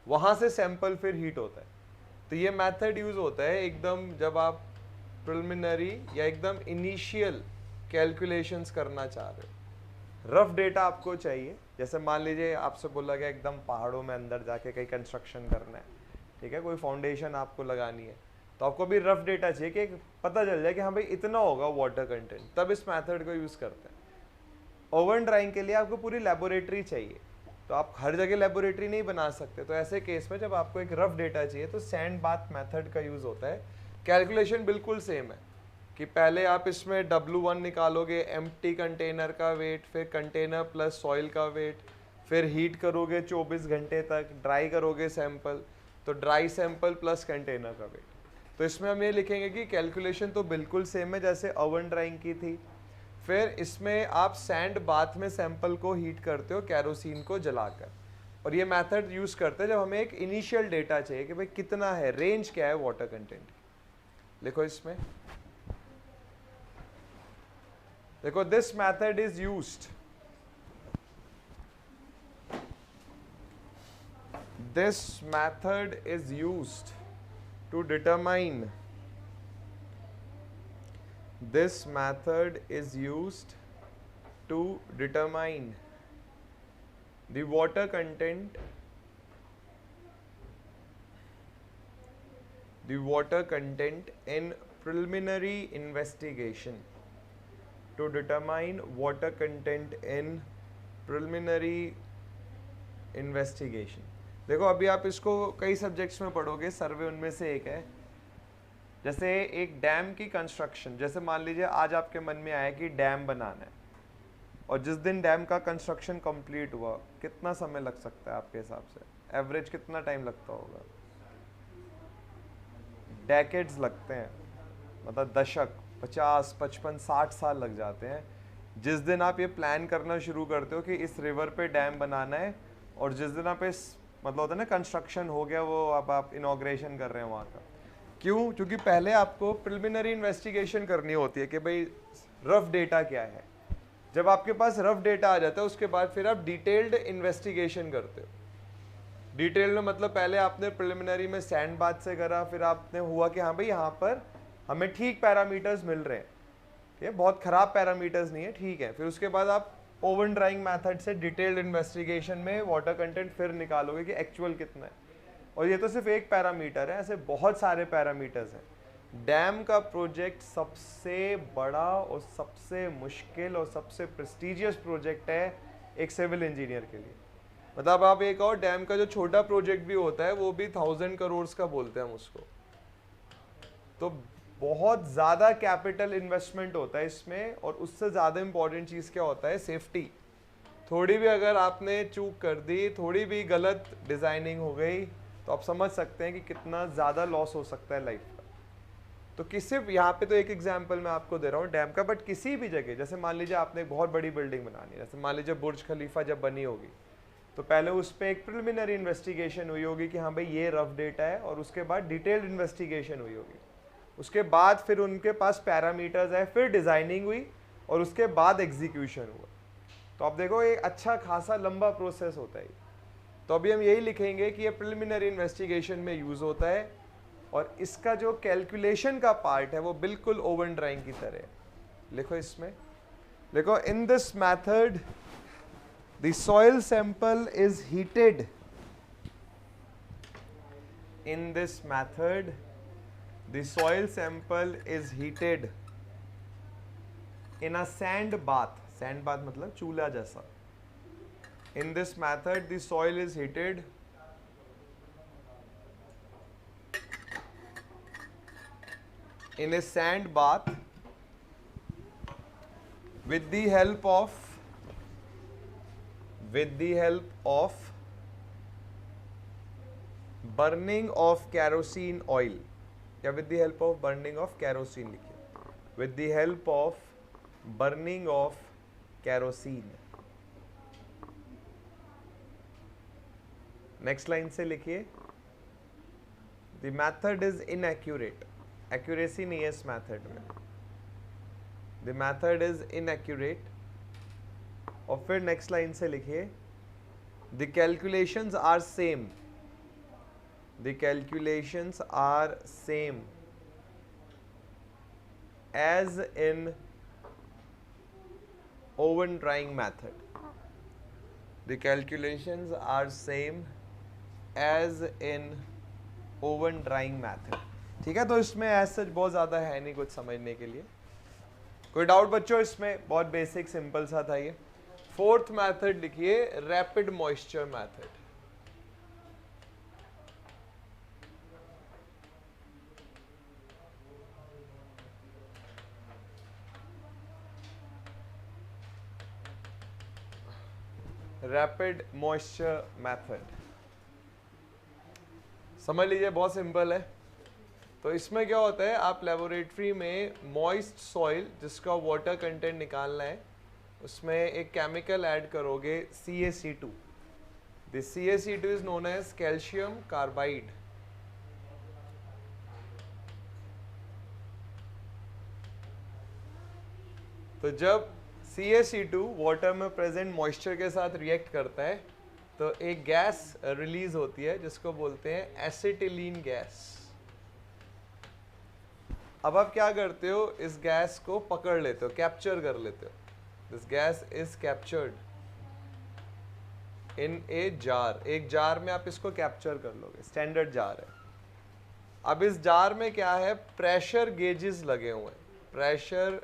वहाँ से सैंपल फिर हीट होता है। तो ये मेथड यूज होता है एकदम जब आप प्रिलिमिनरी या एकदम इनिशियल कैलकुलेशंस करना चाह रहे हो। रफ डेटा आपको चाहिए, जैसे मान लीजिए आपसे बोला गया एकदम पहाड़ों में अंदर जाके कहीं कंस्ट्रक्शन करना है, ठीक है, कोई फाउंडेशन आपको लगानी है, तो आपको भी रफ डेटा चाहिए कि पता चल जाए कि हाँ भाई इतना होगा वाटर कंटेंट, तब इस मेथड को यूज़ करते हैं। ओवन ड्राइंग के लिए आपको पूरी लेबोरेटरी चाहिए, तो आप हर जगह लेबोरेटरी नहीं बना सकते। तो ऐसे केस में जब आपको एक रफ डेटा चाहिए तो सैंड बाथ मेथड का यूज़ होता है। कैलकुलेशन बिल्कुल सेम है कि पहले आप इसमें W1 निकालोगे, एम्प्टी कंटेनर का वेट, फिर कंटेनर प्लस सॉइल का वेट, फिर हीट करोगे 24 घंटे तक, ड्राई करोगे सैंपल, तो ड्राई सैंपल प्लस कंटेनर का वेट। तो इसमें हम ये लिखेंगे कि कैलकुलेशन तो बिल्कुल सेम है जैसे ओवन ड्राइंग की थी। फिर इसमें आप सैंड बाथ में सैंपल को हीट करते हो कैरोसिन को जलाकर, और ये मेथड यूज़ करते हैं जब हमें एक इनिशियल डेटा चाहिए कि भाई कितना है, रेंज क्या है वाटर कंटेंट। लिखो इसमें, देखो this method is used, this method is used to determine, this method is used to determine the water content, the water content in preliminary investigation, to determine water content in preliminary investigation। देखो अभी आप इसको कई subjects में पढ़ोगे, सर्वे उनमें से एक है। जैसे एक डैम की कंस्ट्रक्शन, जैसे मान लीजिए आज आपके मन में आया कि डैम बनाना है, और जिस दिन डैम का कंस्ट्रक्शन कंप्लीट हुआ, कितना समय लग सकता है आपके हिसाब से? एवरेज कितना टाइम लगता होगा? डेकेड्स लगते हैं, मतलब दशक, 50, 55, 60 साल लग जाते हैं जिस दिन आप ये प्लान करना शुरू करते हो कि इस रिवर पे डैम बनाना है, और जिस दिन आप इस मतलब होता है ना कंस्ट्रक्शन हो गया, वो अब आप इनॉग्रेशन कर रहे हैं वहाँ का। क्यों? क्योंकि पहले आपको प्रिलिमिनरी इन्वेस्टिगेशन करनी होती है कि भाई रफ डेटा क्या है। जब आपके पास रफ डेटा आ जाता है उसके बाद फिर आप डिटेल्ड इन्वेस्टिगेशन करते हो। डिटेल में मतलब पहले आपने प्रिलिमिनरी में सैंड बाथ से करा, फिर आपने हुआ कि हाँ भाई यहाँ पर हमें ठीक पैरामीटर्स मिल रहे हैं, ये बहुत ख़राब पैरामीटर्स नहीं है, ठीक है। फिर उसके बाद आप ओवन ड्राइंग मेथड से डिटेल्ड इन्वेस्टिगेशन में वाटर कंटेंट फिर निकालोगे कि एक्चुअल कितना है। और ये तो सिर्फ एक पैरामीटर है, ऐसे बहुत सारे पैरामीटर्स हैं। डैम का प्रोजेक्ट सबसे बड़ा और सबसे मुश्किल और सबसे प्रेस्टिजियस प्रोजेक्ट है एक सिविल इंजीनियर के लिए। मतलब आप एक और डैम का जो छोटा प्रोजेक्ट भी होता है वो भी 1000 करोड़ का बोलते हैं हम उसको। तो बहुत ज़्यादा कैपिटल इन्वेस्टमेंट होता है इसमें, और उससे ज़्यादा इंपॉर्टेंट चीज़ क्या होता है? सेफ्टी। थोड़ी भी अगर आपने चूक कर दी, थोड़ी भी गलत डिज़ाइनिंग हो गई, तो आप समझ सकते हैं कि कितना ज़्यादा लॉस हो सकता है लाइफ का। तो किसी यहाँ पे तो एक एग्जांपल मैं आपको दे रहा हूँ डैम का, बट किसी भी जगह, जैसे मान लीजिए आपने एक बहुत बड़ी बिल्डिंग बनानी है, जैसे मान लीजिए बुर्ज खलीफा जब बनी होगी, तो पहले उस पर एक प्रिलिमिनरी इन्वेस्टिगेशन हुई होगी कि हाँ भाई ये रफ डेटा है, और उसके बाद डिटेल्ड इन्वेस्टिगेशन हुई होगी, उसके बाद फिर उनके पास पैरामीटर्स है, फिर डिज़ाइनिंग हुई, और उसके बाद एग्जीक्यूशन हुआ। तो आप देखो एक अच्छा खासा लंबा प्रोसेस होता है। तो अभी हम यही लिखेंगे कि ये प्रिलिमिनरी इन्वेस्टिगेशन में यूज़ होता है, और इसका जो कैलकुलेशन का पार्ट है वो बिल्कुल ओवन ड्राइंग की तरह है। लिखो इसमें, लिखो in this method the soil sample is heated. In this method the soil sample is heated in a sand bath. Sand bath मतलब चूल्हा जैसा। In this method the soil is heated in a sand bath with the help of burning of kerosene oil, या with the help of burning of kerosene लिखिए, with the help of burning of kerosene. Next line से लिखिए, the method is inaccurate. Accuracy नहीं है इस method में, the method is inaccurate. और फिर नेक्स्ट लाइन से लिखिए, the calculations are same, the calculations are same as in oven drying method. The calculations are same as in oven drying method. ठीक है, तो इसमें ऐसा सच बहुत ज़्यादा है नहीं कुछ समझने के लिए। कोई डाउट बच्चों इसमें? बहुत बेसिक सिंपल सा था ये। फोर्थ मैथड लिखिए, rapid moisture method. Rapid moisture method समझ लीजिए, बहुत सिंपल है। तो इसमें क्या होता है, आप लेबोरेटरी में मॉइस्ट सॉइल जिसका वाटर कंटेंट निकालना है, उसमें एक केमिकल ऐड करोगे CaC2। This CaC2 is known as calcium carbide. तो जब CaC2 वाटर में प्रेजेंट मॉइस्चर के साथ रिएक्ट करता है तो एक गैस रिलीज होती है जिसको बोलते हैं एसिटिलीन गैस। अब आप क्या करते हो, इस गैस को पकड़ लेते हो, कैप्चर कर लेते हो। This gas is captured in a jar. एक जार में आप इसको कैप्चर कर लोगे, स्टैंडर्ड जार है। अब इस जार में क्या है, प्रेशर गेजेस लगे हुए हैं, प्रेशर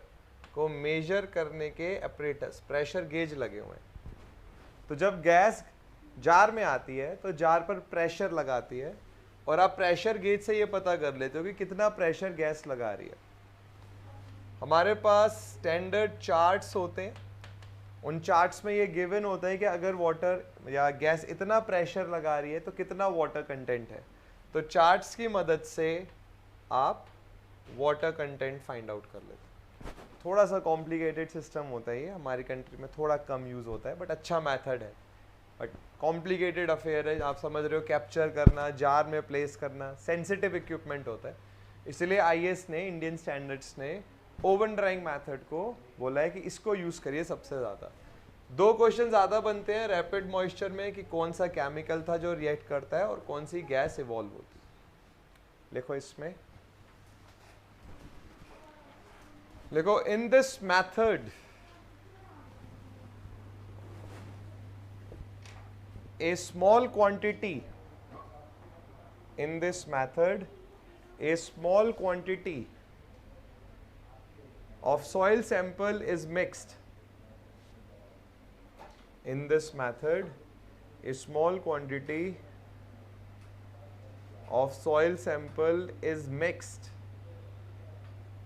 को मेजर करने के अपरेटस, प्रेशर गेज लगे हुए हैं। तो जब गैस जार में आती है तो जार पर प्रेशर लगाती है और आप प्रेशर गेज से ये पता कर लेते हो कि कितना प्रेशर गैस लगा रही है। हमारे पास स्टैंडर्ड चार्ट्स होते हैं, उन चार्ट्स में ये गिवन होता है कि अगर वाटर या गैस इतना प्रेशर लगा रही है तो कितना वाटर कंटेंट है। तो चार्ट्स की मदद से आप वाटर कंटेंट फाइंड आउट कर लेते हैं। थोड़ा सा कॉम्प्लिकेटेड सिस्टम होता है ये, हमारी कंट्री में थोड़ा कम यूज़ होता है, बट अच्छा मेथड है। बट कॉम्प्लिकेटेड अफेयर है, आप समझ रहे हो, कैप्चर करना, जार में प्लेस करना, सेंसिटिव इक्विपमेंट होता है। इसलिए आईएएस ने, इंडियन स्टैंडर्ड्स ने ओवन ड्राइंग मेथड को बोला है कि इसको यूज़ करिए सबसे ज़्यादा। 2 क्वेश्चन ज़्यादा बनते हैं रैपिड मॉइस्चर में कि कौन सा केमिकल था जो रिएक्ट करता है और कौन सी गैस इवॉल्व होती है। लिखो इसमें, लिखो in this method a small quantity, in this method a small quantity of soil sample is mixed. In this method a small quantity of soil sample is mixed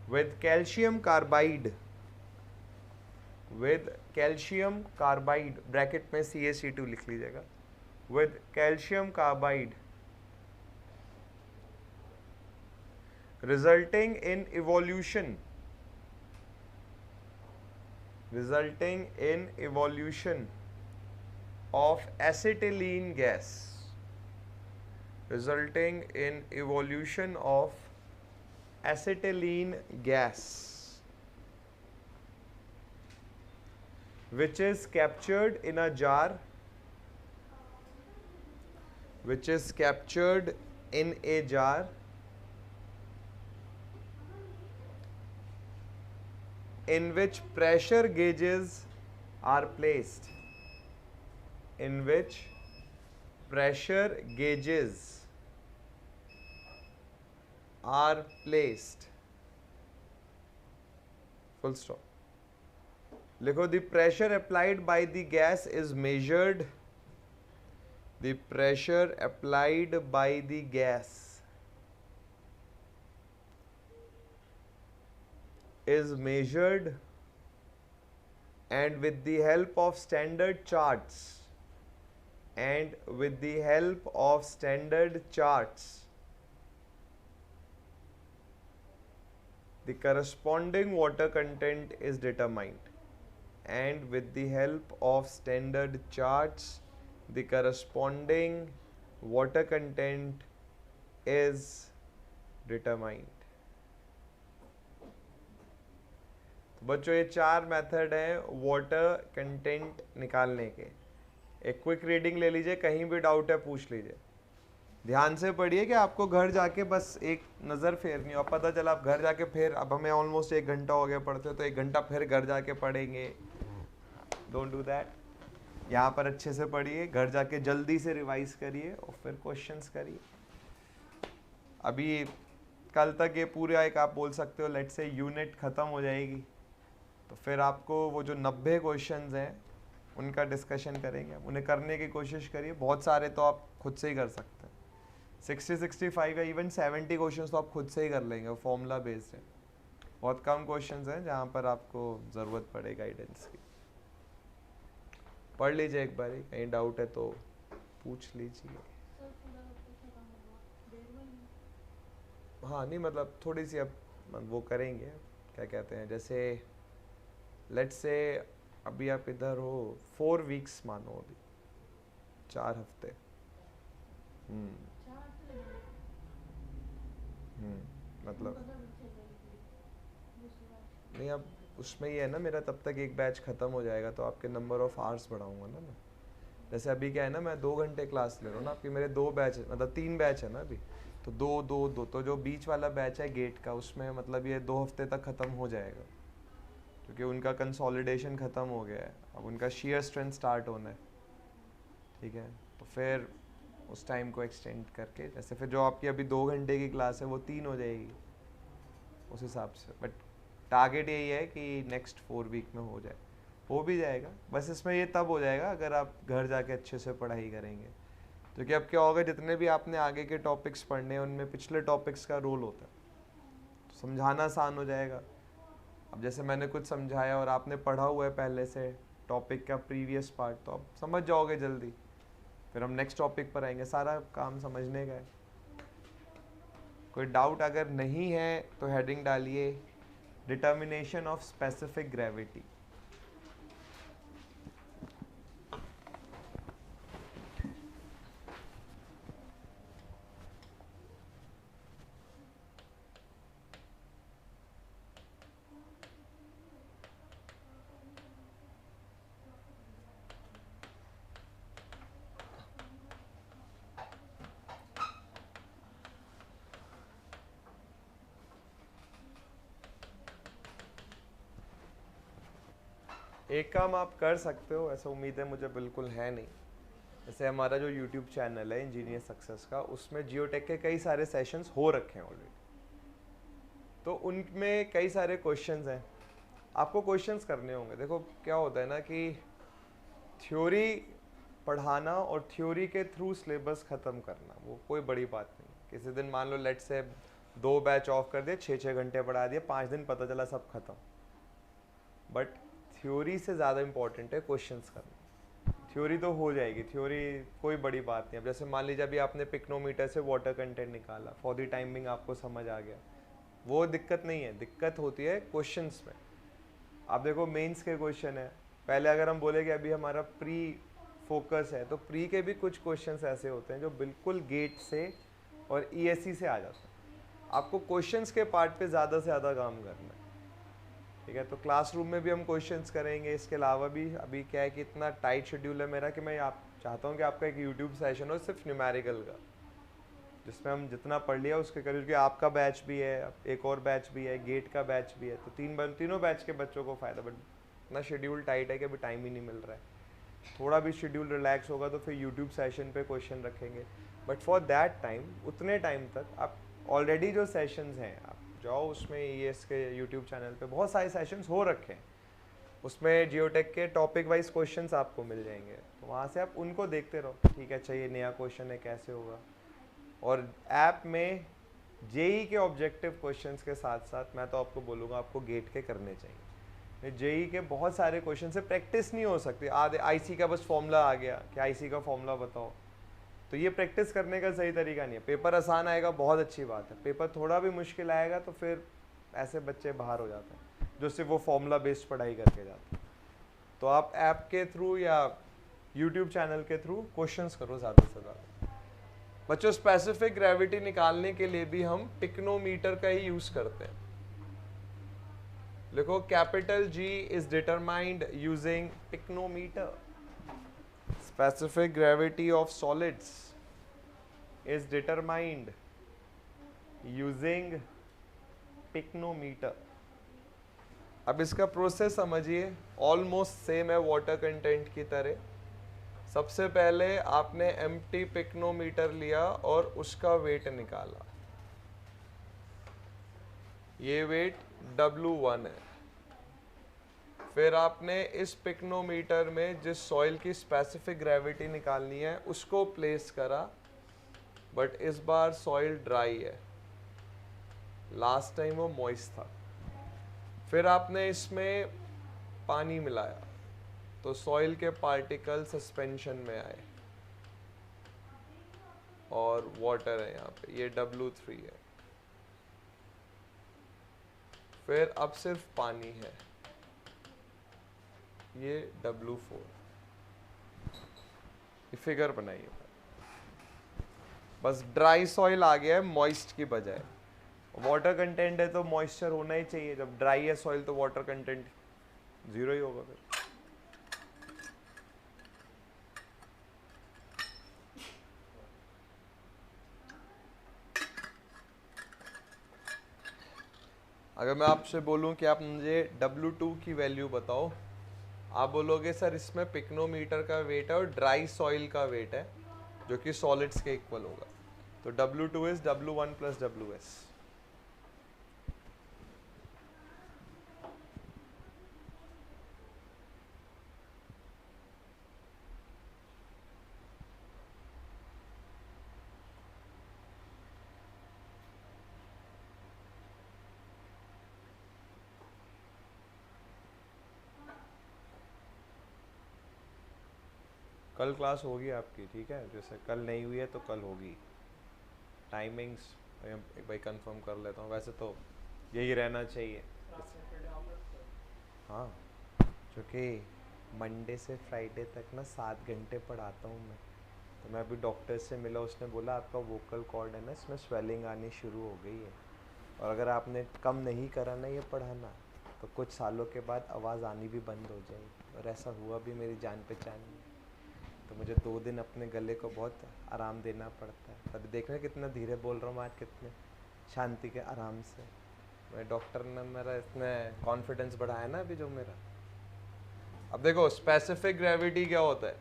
with calcium carbide, with calcium carbide, bracket में CaC2 लिख लीजिएगा, with calcium carbide, resulting in evolution of acetylene gas, resulting in evolution of acetylene gas, which is captured in a jar, which is captured in a jar in which pressure gauges are placed, in which pressure gauges are placed, full stop. लिखो, the pressure applied by the gas is measured, the pressure applied by the gas is measured, and with the help of standard charts, and with the help of standard charts the corresponding water content is determined, and with the help of standard charts the corresponding water content is determined. तो बच्चों ये 4 method हैं water content निकालने के। एक quick reading ले लीजिए, कहीं भी डाउट है पूछ लीजिए। ध्यान से पढ़िए कि आपको घर जाके बस एक नज़र फेरनी हो। अब पता चला आप घर जाके फिर, अब हमें ऑलमोस्ट 1 घंटा हो गया पढ़ते, तो 1 घंटा फिर घर जाके पढ़ेंगे। Don't do that. यहाँ पर अच्छे से पढ़िए, घर जाके जल्दी से रिवाइज करिए और फिर क्वेश्चंस करिए। अभी कल तक ये पूरा एक आप बोल सकते हो लेट्स से यूनिट ख़त्म हो जाएगी, तो फिर आपको वो जो 90 क्वेश्चंस हैं उनका डिस्कशन करेंगे। आप उन्हें करने की कोशिश करिए, बहुत सारे तो आप खुद से ही कर सकते हैं। 60-65 या इवन 70 क्वेश्चंस तो आप खुद से ही कर लेंगे, वो फॉर्मूला बेस्ड है। बहुत कम क्वेश्चंस हैं जहाँ पर आपको ज़रूरत पड़े गाइडेंस की। पढ़ लीजिए एक बार, कहीं डाउट है तो पूछ लीजिए। हाँ नहीं मतलब थोड़ी सी अब वो करेंगे, क्या कहते हैं, जैसे लेट्स से अभी आप इधर हो 4 वीक्स मानो, अभी 4 हफ्ते। मतलब नहीं, अब उसमें ही है ना मेरा, तब तक एक बैच ख़त्म हो जाएगा तो आपके नंबर ऑफ आवर्स बढ़ाऊंगा ना मैं। जैसे अभी क्या है ना, मैं 2 घंटे क्लास ले रहा हूँ ना, आपकी मेरे 2 बैच मतलब 3 बैच है ना अभी, तो 2 तो जो बीच वाला बैच है गेट का, उसमें मतलब ये 2 हफ्ते तक ख़त्म हो जाएगा, क्योंकि उनका कंसोलिडेशन ख़त्म हो गया है। अब उनका शेयर स्ट्रेंथ स्टार्ट होना है, ठीक है, तो फिर उस टाइम को एक्सटेंड करके, जैसे फिर जो आपकी अभी 2 घंटे की क्लास है वो 3 हो जाएगी उस हिसाब से। बट टारगेट यही है कि नेक्स्ट 4 वीक में हो जाए। हो भी जाएगा, बस इसमें ये तब हो जाएगा अगर आप घर जाके अच्छे से पढ़ाई करेंगे। तो कि अब क्या होगा, जितने भी आपने आगे के टॉपिक्स पढ़ने हैं उनमें पिछले टॉपिक्स का रोल होता है, तो समझाना आसान हो जाएगा। अब जैसे मैंने कुछ समझाया और आपने पढ़ा हुआ है पहले से टॉपिक का प्रीवियस पार्ट, तो आप समझ जाओगे जल्दी, फिर हम नेक्स्ट टॉपिक पर आएंगे, सारा काम समझने का है। कोई डाउट अगर नहीं है तो हेडिंग डालिए डिटर्मिनेशन ऑफ स्पेसिफिक ग्रेविटी। एक काम आप कर सकते हो, ऐसा उम्मीद है मुझे बिल्कुल है नहीं, जैसे हमारा जो यूट्यूब चैनल है इंजीनियर सक्सेस का, उसमें जियोटेक के कई सारे सेशंस हो रखे हैं ऑलरेडी, तो उनमें कई सारे क्वेश्चंस हैं, आपको क्वेश्चंस करने होंगे। देखो क्या होता है ना कि थ्योरी पढ़ाना और थ्योरी के थ्रू सिलेबस ख़त्म करना वो कोई बड़ी बात नहीं। किसी दिन मान लो लेट से 2 बैच ऑफ कर दिए, 6-6 घंटे पढ़ा दिए, 5 दिन पता चला सब खत्म, बट थ्योरी से ज़्यादा इंपॉर्टेंट है क्वेश्चंस करना। थ्योरी तो हो जाएगी, थ्योरी कोई बड़ी बात नहीं। अब जैसे मान लीजिए अभी आपने पिक्नोमीटर से वाटर कंटेंट निकाला, फॉर द टाइमिंग आपको समझ आ गया, वो दिक्कत नहीं है, दिक्कत होती है क्वेश्चंस में। आप देखो मेंस के क्वेश्चन है, पहले अगर हम बोले कि अभी हमारा प्री फोकस है, तो प्री के भी कुछ क्वेश्चंस ऐसे होते हैं जो बिल्कुल गेट से और ईएससी से आ जाते हैं। आपको क्वेश्चंस के पार्ट पे ज़्यादा से ज़्यादा काम करना है, ठीक है। तो क्लासरूम में भी हम क्वेश्चंस करेंगे, इसके अलावा भी अभी क्या है कि इतना टाइट शेड्यूल है मेरा कि मैं आप चाहता हूँ कि आपका एक यूट्यूब सेशन हो सिर्फ न्यूमेरिकल का, जिसमें हम जितना पढ़ लिया उसके करीब, कि आपका बैच भी है, एक और बैच भी है, गेट का बैच भी है, तो तीनों बैच के बच्चों को फ़ायदा। बट इतना शेड्यूल टाइट है कि अभी टाइम ही नहीं मिल रहा है। थोड़ा भी शेड्यूल रिलैक्स होगा तो फिर यूट्यूब सेशन पे क्वेश्चन रखेंगे, बट फॉर दैट टाइम, उतने टाइम तक आप ऑलरेडी जो सेशंस हैं आप जाओ उसमें, ये इसके यूट्यूब चैनल पे बहुत सारे सेशंस हो रखे हैं, उसमें जियोटेक के टॉपिक वाइज क्वेश्चंस आपको मिल जाएंगे, तो वहाँ से आप उनको देखते रहो, ठीक है अच्छा ये नया क्वेश्चन है कैसे होगा। और ऐप में जेई के ऑब्जेक्टिव क्वेश्चंस के साथ साथ मैं तो आपको बोलूँगा आपको गेट के करने चाहिए। जेई के बहुत सारे क्वेश्चन से प्रैक्टिस नहीं हो सकती, आधे आईसी का बस फॉर्मूला आ गया कि आईसी का फॉर्मूला बताओ, तो ये प्रैक्टिस करने का सही तरीका नहीं है। पेपर आसान आएगा बहुत अच्छी बात है, पेपर थोड़ा भी मुश्किल आएगा तो फिर ऐसे बच्चे बाहर हो जाते हैं जो सिर्फ वो फॉर्मूला बेस्ड पढ़ाई करके जाते हैं। तो आप ऐप के थ्रू या यूट्यूब चैनल के थ्रू क्वेश्चंस करो ज़्यादा से ज़्यादा। बच्चों स्पेसिफिक ग्रेविटी निकालने के लिए भी हम पिक्नोमीटर का ही यूज़ करते हैं। देखो capital G is determined using pycnometer. Specific gravity of solids is determined using pycnometer. अब इसका प्रोसेस समझिए, ऑलमोस्ट सेम है वाटर कंटेंट की तरह। सबसे पहले आपने एम्प्टी पिक्नोमीटर लिया और उसका वेट निकाला, ये वेट W1 है। फिर आपने इस पिक्नोमीटर में जिस सॉइल की स्पेसिफिक ग्रेविटी निकालनी है उसको प्लेस करा, बट इस बार सॉइल ड्राई है, लास्ट टाइम वो मॉइस्ट था। फिर आपने इसमें पानी मिलाया तो सॉइल के पार्टिकल सस्पेंशन में आए, और वाटर है यहाँ पे, ये W3 है। फिर अब सिर्फ पानी है, ये W4। ये फिगर बनाइए, बस ड्राई सॉइल आ गया है मॉइस्ट की बजाय। वाटर कंटेंट है तो मॉइस्चर होना ही चाहिए, जब ड्राई है सॉइल तो वाटर कंटेंट 0 ही होगा। फिर अगर मैं आपसे बोलूं कि आप मुझे W2 की वैल्यू बताओ, आप बोलोगे सर इसमें पिक्नोमीटर का वेट है और ड्राई सॉइल का वेट है जो कि सॉलिड्स के इक्वल होगा, तो W2 is W1 plus WS। कल क्लास होगी आपकी, ठीक है, जैसे कल नहीं हुई है तो कल होगी। टाइमिंग्स एक भाई कंफर्म कर लेता हूँ, वैसे तो यही रहना चाहिए। हाँ, क्योंकि मंडे से फ्राइडे तक ना 7 घंटे पढ़ाता हूँ मैं। तो मैं अभी डॉक्टर से मिला, उसने बोला आपका वोकल कॉर्ड है ना, इसमें स्वेलिंग आनी शुरू हो गई है, और अगर आपने कम नहीं करा ना ये पढ़ाना तो कुछ सालों के बाद आवाज़ आनी भी बंद हो जाएगी। और ऐसा हुआ भी, मेरी जान पहचान में। तो मुझे 2 दिन अपने गले को बहुत आराम देना पड़ता है। तभी देख रहे कितना धीरे बोल रहा हूँ आज, कितने शांति के आराम से। मैं डॉक्टर ने मेरा इसमें कॉन्फिडेंस बढ़ाया ना अभी जो मेरा। अब देखो स्पेसिफिक ग्रेविटी क्या होता है,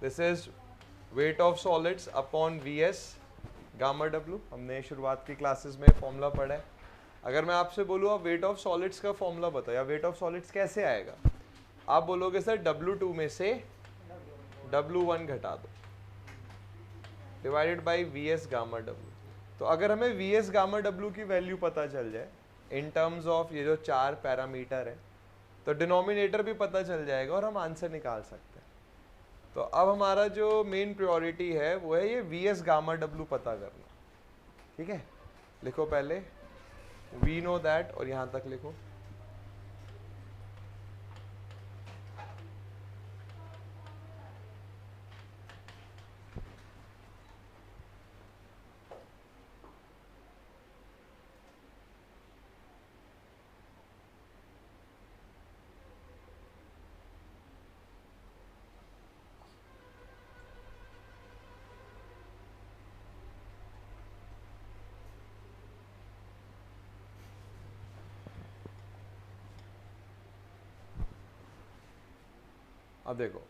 this is weight of solids upon V S gamma W. हमने शुरुआत की क्लासेस में फॉर्मूला पढ़ा है। अगर मैं आपसे बोलूँ आप वेट ऑफ सॉलिड्स का फॉर्मूला बताओ, या वेट ऑफ सॉलिड्स कैसे आएगा, आप बोलोगे सर W2 में से W1 घटा दो divided by V S gamma W. तो अगर हमें वी एस गामा डब्ल्यू की वैल्यू पता चल जाए इन टर्म्स ऑफ ये जो 4 पैरामीटर है, तो डिनोमिनेटर भी पता चल जाएगा और हम आंसर निकाल सकते हैं। तो अब हमारा जो मेन प्रायोरिटी है वो है ये वी एस गामा डब्ल्यू पता करना, ठीक है। लिखो पहले वी नो दैट, और यहां तक लिखो अब देखो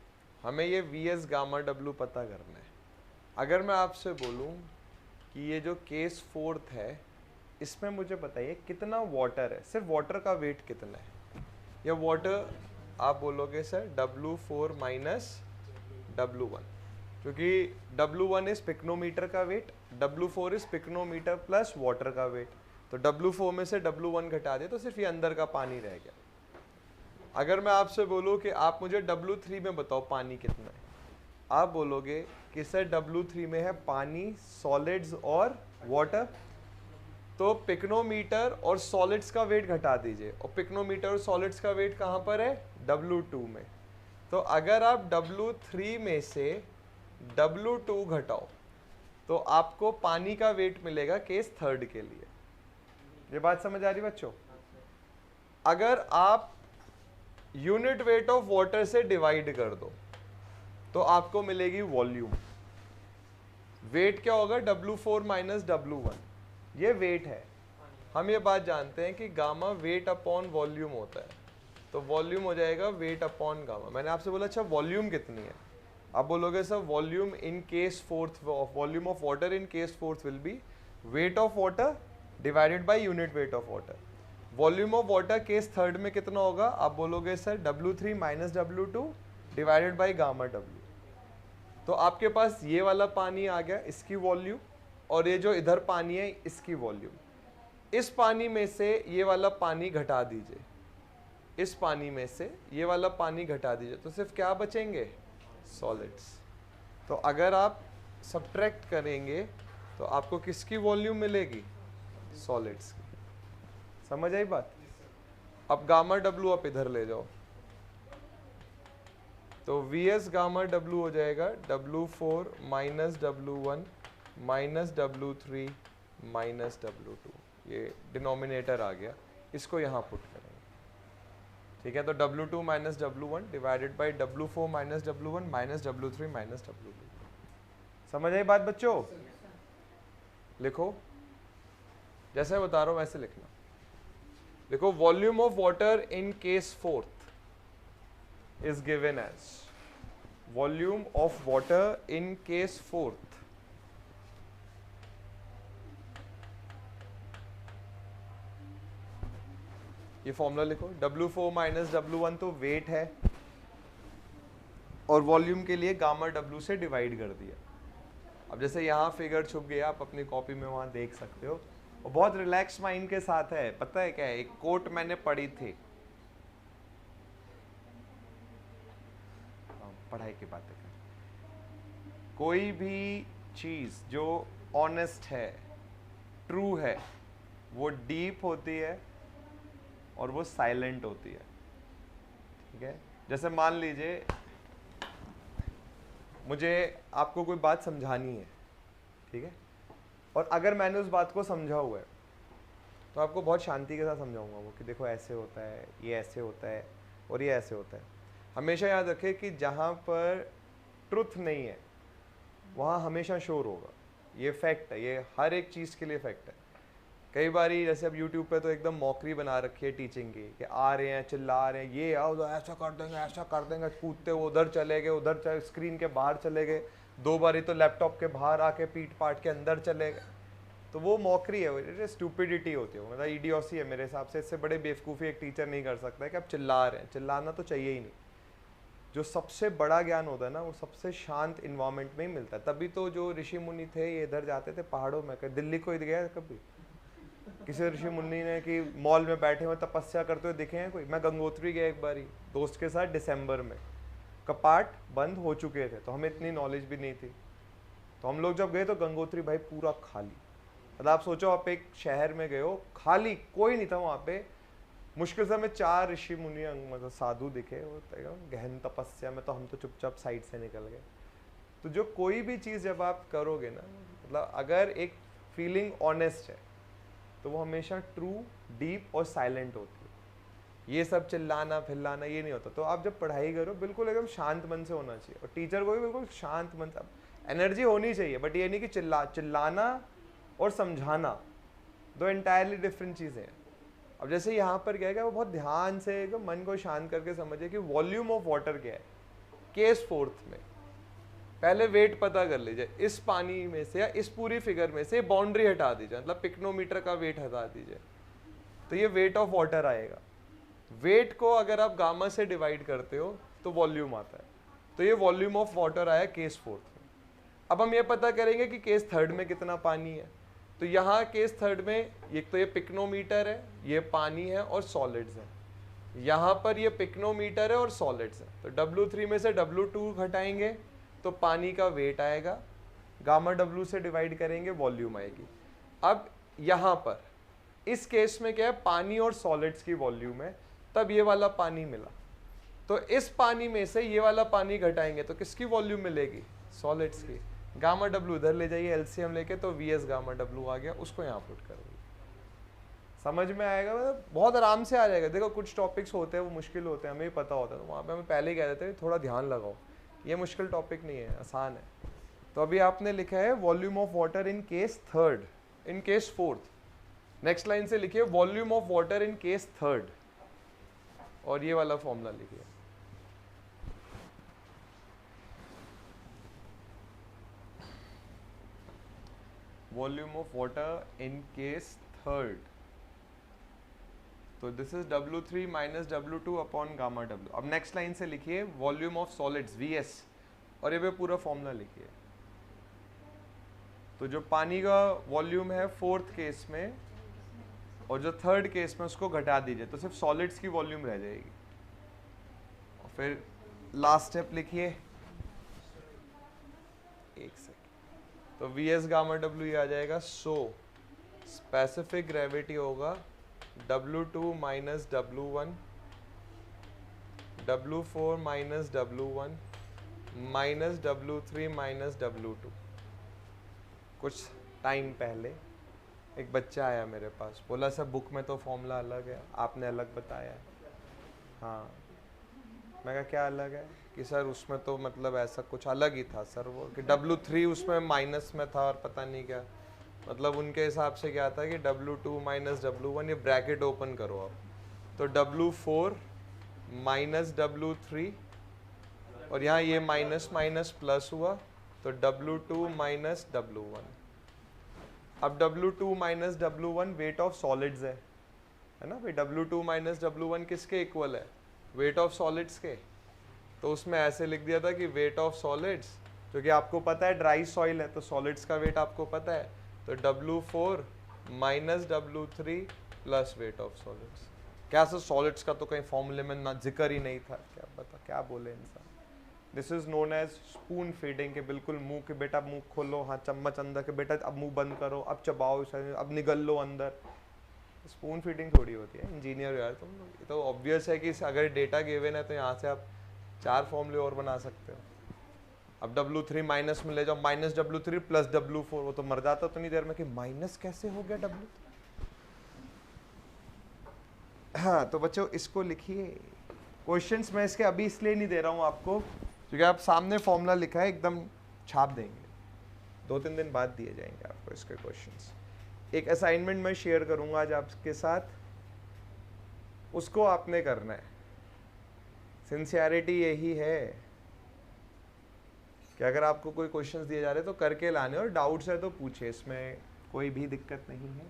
हमें ये वी एस गामा डब्ल्यू पता करना है। अगर मैं आपसे बोलूं कि ये जो केस 4 है इसमें मुझे बताइए कितना वाटर है, सिर्फ वाटर का वेट कितना है, या वाटर आप बोलोगे सर W4 माइनस W1, क्योंकि W1 इज पिक्नोमीटर का weight, W4 is pycnometer plus water का वेट। तो W4 में से W1 घटा दे तो सिर्फ ये अंदर का पानी रह गया। अगर मैं आपसे बोलूँ कि आप मुझे W3 में बताओ पानी कितना है, आप बोलोगे कि सर W3 में है पानी, सॉलिड्स और वाटर। तो पिक्नोमीटर और सॉलिड्स का वेट घटा दीजिए, और पिक्नोमीटर और सॉलिड्स का वेट कहाँ पर है, W2 में। तो अगर आप W3 में से W2 घटाओ तो आपको पानी का वेट मिलेगा केस 3 के लिए। ये बात समझ आ रही बच्चों? अगर आप यूनिट वेट ऑफ वाटर से डिवाइड कर दो तो आपको मिलेगी वॉल्यूम। वेट क्या होगा, W4 माइनस W1, ये वेट है। हम ये बात जानते हैं कि गामा वेट अपॉन वॉल्यूम होता है, तो वॉल्यूम हो जाएगा वेट अपॉन गामा। मैंने आपसे बोला अच्छा वॉल्यूम कितनी है, आप बोलोगे sir volume in case 4 volume of water in case 4 will be wait of water divided by unit weight of water. Volume of water case 3 में कितना होगा, आप बोलोगे sir W3 minus W2 divided by gamma W. तो आपके पास ये वाला पानी आ गया, इसकी वॉल्यूम, और ये जो इधर पानी है इसकी वॉल्यूम। इस पानी में से ये वाला पानी घटा दीजिए, इस पानी में से ये वाला पानी घटा दीजिए, तो सिर्फ क्या बचेंगे, सॉलिड्स। तो अगर आप सब्ट्रैक्ट करेंगे तो आपको किसकी वॉल्यूम मिलेगी, सॉलिड्स की। समझ आई बात? अब गामा डब्ल्यू आप इधर ले जाओ, तो वी एस गामा डब्ल्यू हो जाएगा W4 minus W1 minus W3 minus W2। ये डिनोमिनेटर आ गया, इसको यहाँ पुट करेंगे, ठीक है। तो W2 minus W1 divided by W4 minus W1 minus W3 minus W2। समझ आई बात बच्चों? लिखो, जैसे बता रहा हूँ वैसे लिखना। देखो volume of water in case 4 is given as volume of water in case 4 ये फॉर्मूला लिखो, W4 माइनस W1 तो वेट है, और वॉल्यूम के लिए गामा W से डिवाइड कर दिया। अब जैसे यहाँ फिगर छुप गया, आप अपनी कॉपी में वहाँ देख सकते हो, और बहुत रिलैक्स माइंड के साथ है। पता है क्या है, एक कोट मैंने पढ़ी थी, पढ़ाई की बातें कर, कोई भी चीज़ जो ऑनेस्ट है, ट्रू है, वो डीप होती है और वो साइलेंट होती है। ठीक है, जैसे मान लीजिए मुझे आपको कोई बात समझानी है, ठीक है, और अगर मैंने उस बात को समझा हुआ है तो आपको बहुत शांति के साथ समझाऊंगा वो कि देखो ऐसे होता है, ये ऐसे होता है और ये ऐसे होता है। हमेशा याद रखें कि जहाँ पर ट्रुथ नहीं है वहाँ हमेशा शोर होगा। ये फैक्ट है, ये हर एक चीज़ के लिए फैक्ट है। कई बारी जैसे अब यूट्यूब पे तो एकदम मॉकरी बना रखी है टीचिंग की कि आ रहे हैं, चिल्ला रहे हैं, ये आओ तो ऐसा कर देंगे, कूदते वो उधर चले गए, उधर स्क्रीन के बाहर चले गए, 2 बारी तो लैपटॉप के बाहर आके पीट पाट के अंदर चले गए। तो वो मॉकरी है, वो स्टूपिडिटी होती है, मतलब इडियोसी है मेरे हिसाब से। इससे बड़े बेवकूफ़ी एक टीचर नहीं कर सकता है कि आप चिल्ला रहे हैं। चिल्लाना तो चाहिए ही नहीं। जो सबसे बड़ा ज्ञान होता है ना वो सबसे शांत इन्वायरमेंट में ही मिलता है। तभी तो जो ऋषि मुनि थे ये इधर जाते थे पहाड़ों में। दिल्ली को गया कभी किसी ऋषि मुनि ने कि मॉल में बैठे हुए तपस्या करते हुए दिखे हैं कोई? मैं गंगोत्री गया एक बारी दोस्त के साथ दिसंबर में, कपाट बंद हो चुके थे तो हमें इतनी नॉलेज भी नहीं थी। तो हम लोग जब गए तो गंगोत्री भाई पूरा खाली। मतलब आप सोचो आप एक शहर में गए हो, खाली, कोई नहीं था वहाँ पे। मुश्किल से हमें 4 ऋषि मुनि मतलब साधु दिखे, वो गहन तपस्या में, तो हम तो चुपचाप साइड से निकल गए। तो जो कोई भी चीज़ जब आप करोगे ना, मतलब अगर एक फीलिंग ऑनेस्ट है तो वो हमेशा ट्रू, डीप और साइलेंट होती है। ये सब चिल्लाना फिल्लाना ये नहीं होता। तो आप जब पढ़ाई करो बिल्कुल एकदम शांत मन से होना चाहिए, और टीचर को भी बिल्कुल शांत मन से, एनर्जी होनी चाहिए, बट ये नहीं कि चिल्लाना और समझाना दो एंटायरली डिफरेंट चीज़ें हैं। अब जैसे यहाँ पर क्या है, वो बहुत ध्यान से मन को शांत करके समझे कि वॉल्यूम ऑफ वाटर क्या है। केस 4 में पहले वेट पता कर लीजिए, इस पानी में से या इस पूरी फिगर में से बाउंड्री हटा दीजिए, मतलब पिक्नोमीटर का वेट हटा दीजिए, तो ये वेट ऑफ वाटर आएगा। वेट को अगर आप गामा से डिवाइड करते हो तो वॉल्यूम आता है। तो ये वॉल्यूम ऑफ वाटर आया केस 4 में। अब हम ये पता करेंगे कि केस 3 में कितना पानी है। तो यहाँ केस 3 में एक तो ये पिक्नोमीटर है, ये पानी है और सॉलिड्स है। यहाँ पर ये पिक्नोमीटर है और सॉलिड्स है। तो W3 में से W2 घटाएंगे तो पानी का वेट आएगा, गामा W से डिवाइड करेंगे वॉल्यूम आएगी। अब यहाँ पर इस केस में क्या है, पानी और सॉलिड्स की वॉल्यूम है, तब ये वाला पानी मिला। तो इस पानी में से ये वाला पानी घटाएंगे तो किसकी वॉल्यूम मिलेगी, सॉलिड्स की। गामा W उधर ले जाइए एलसीएम लेके, तो VS गामा W आ गया, उसको यहाँ पुट कर दीजिए। समझ में आएगा, मतलब बहुत आराम से आ जाएगा। देखो कुछ टॉपिक्स होते हैं वो मुश्किल होते हैं, हमें भी पता होता है, तो वहाँ पे हमें पहले ही कह देते हैं थोड़ा ध्यान लगाओ, ये मुश्किल टॉपिक नहीं है, आसान है। तो अभी आपने लिखा है volume of water in case 3, in case 4। Next line से लिखिए volume of water in case 3, और ये वाला फॉर्मूला लिखिए। Volume of water in case 3, तो this is W3 minus W2 upon gamma W। अब नेक्स्ट लाइन से लिखिए वॉल्यूम ऑफ सॉलिड्स VS, और ये पे पूरा फॉर्मूला लिखिए। तो जो पानी का वॉल्यूम है 4th केस में और जो 3rd केस में उसको घटा दीजिए, तो सिर्फ सॉलिड्स की वॉल्यूम रह जाएगी। और फिर लास्ट स्टेप लिखिए, एक सेकेंड, तो VS गामा W ये आ जाएगा। सो स्पेसिफिक ग्रेविटी होगा W2 minus W1, W4 minus W1 minus W3 minus W2। कुछ टाइम पहले एक बच्चा आया मेरे पास, बोला सर बुक में तो फॉर्मूला अलग है, आपने अलग बताया है। हाँ, मैं कहा क्या अलग है? कि सर उसमें तो मतलब ऐसा कुछ अलग ही था सर, वो कि W3 उसमें माइनस में था और पता नहीं क्या, मतलब उनके हिसाब से क्या था कि W2 माइनस W1, ये ब्रैकेट ओपन करो आप, तो W4 माइनस W3, और यहाँ ये माइनस माइनस प्लस हुआ, तो W2 माइनस W1। अब W2 minus W1 weight of solids है ना भाई। W2 माइनस W1 किसके इक्वल है, वेट ऑफ सॉलिड्स के। तो उसमें ऐसे लिख दिया था कि वेट ऑफ सॉलिड्स, क्योंकि आपको पता है ड्राई सॉइल है तो सॉलिड्स का वेट आपको पता है, तो W4 minus W3 plus weight of solids. क्या सर सॉलिड्स का तो कहीं फॉर्मूले में ना जिक्र ही नहीं था, क्या बता क्या बोले इंसान। This is known as spoon feeding के बिल्कुल मुंह के बेटा मुंह खोलो, हाँ चम्मच अंदर के बेटा अब मुंह बंद करो, अब चबाओ अब निगल लो अंदर। स्पून फीडिंग थोड़ी होती है इंजीनियर यार तुम लोग। ये तो ऑब्वियस है कि अगर डेटा गिवन है तो यहाँ से आप 4 फॉर्मूले और बना सकते हो। अब W3 माइनस में ले जाओ, माइनस W3 प्लस W4, वो तो मर जाता तो नहीं देर में कि माइनस कैसे हो गया W। हाँ तो बच्चों इसको लिखिए। क्वेश्चंस मैं इसके अभी इसलिए नहीं दे रहा हूँ आपको क्योंकि आप सामने फॉर्मूला लिखा है एकदम छाप देंगे, 2-3 दिन बाद दिए जाएंगे आपको इसके क्वेश्चंस। एक असाइनमेंट मैं शेयर करूंगा आज आपके साथ, उसको आपने करना है। सिंसियरिटी यही है कि अगर आपको कोई क्वेश्चंस दिए जा रहे हैं तो करके लाने, और डाउट्स है तो पूछे, इसमें कोई भी दिक्कत नहीं है।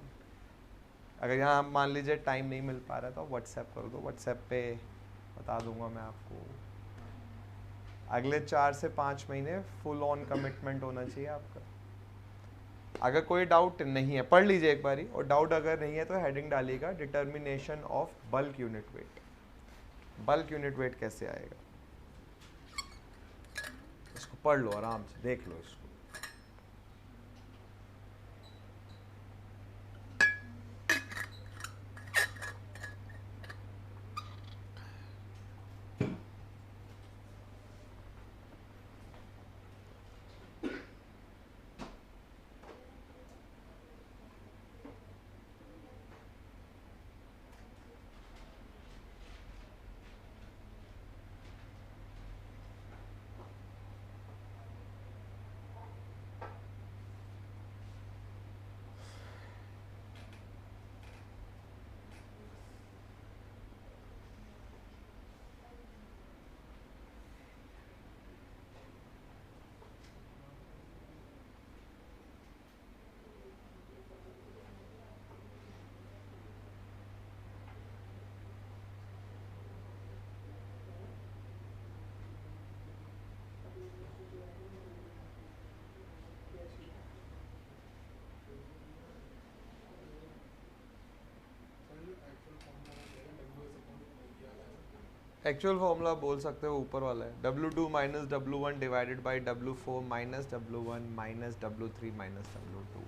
अगर यहाँ मान लीजिए टाइम नहीं मिल पा रहा है तो व्हाट्सएप करो, तो व्हाट्सएप पे बता दूंगा मैं आपको। अगले 4 से 5 महीने फुल ऑन कमिटमेंट होना चाहिए आपका। अगर कोई डाउट नहीं है पढ़ लीजिए एक बारी, और डाउट अगर नहीं है तो हेडिंग डालिएगा determination of bulk unit weight. Bulk unit weight कैसे आएगा इसको पढ़ लो, आराम से देख लो इसको। एक्चुअल फॉर्मूला बोल सकते हो ऊपर वाला है, W2 minus W1 divided by W4 minus W1 minus W3 minus W2,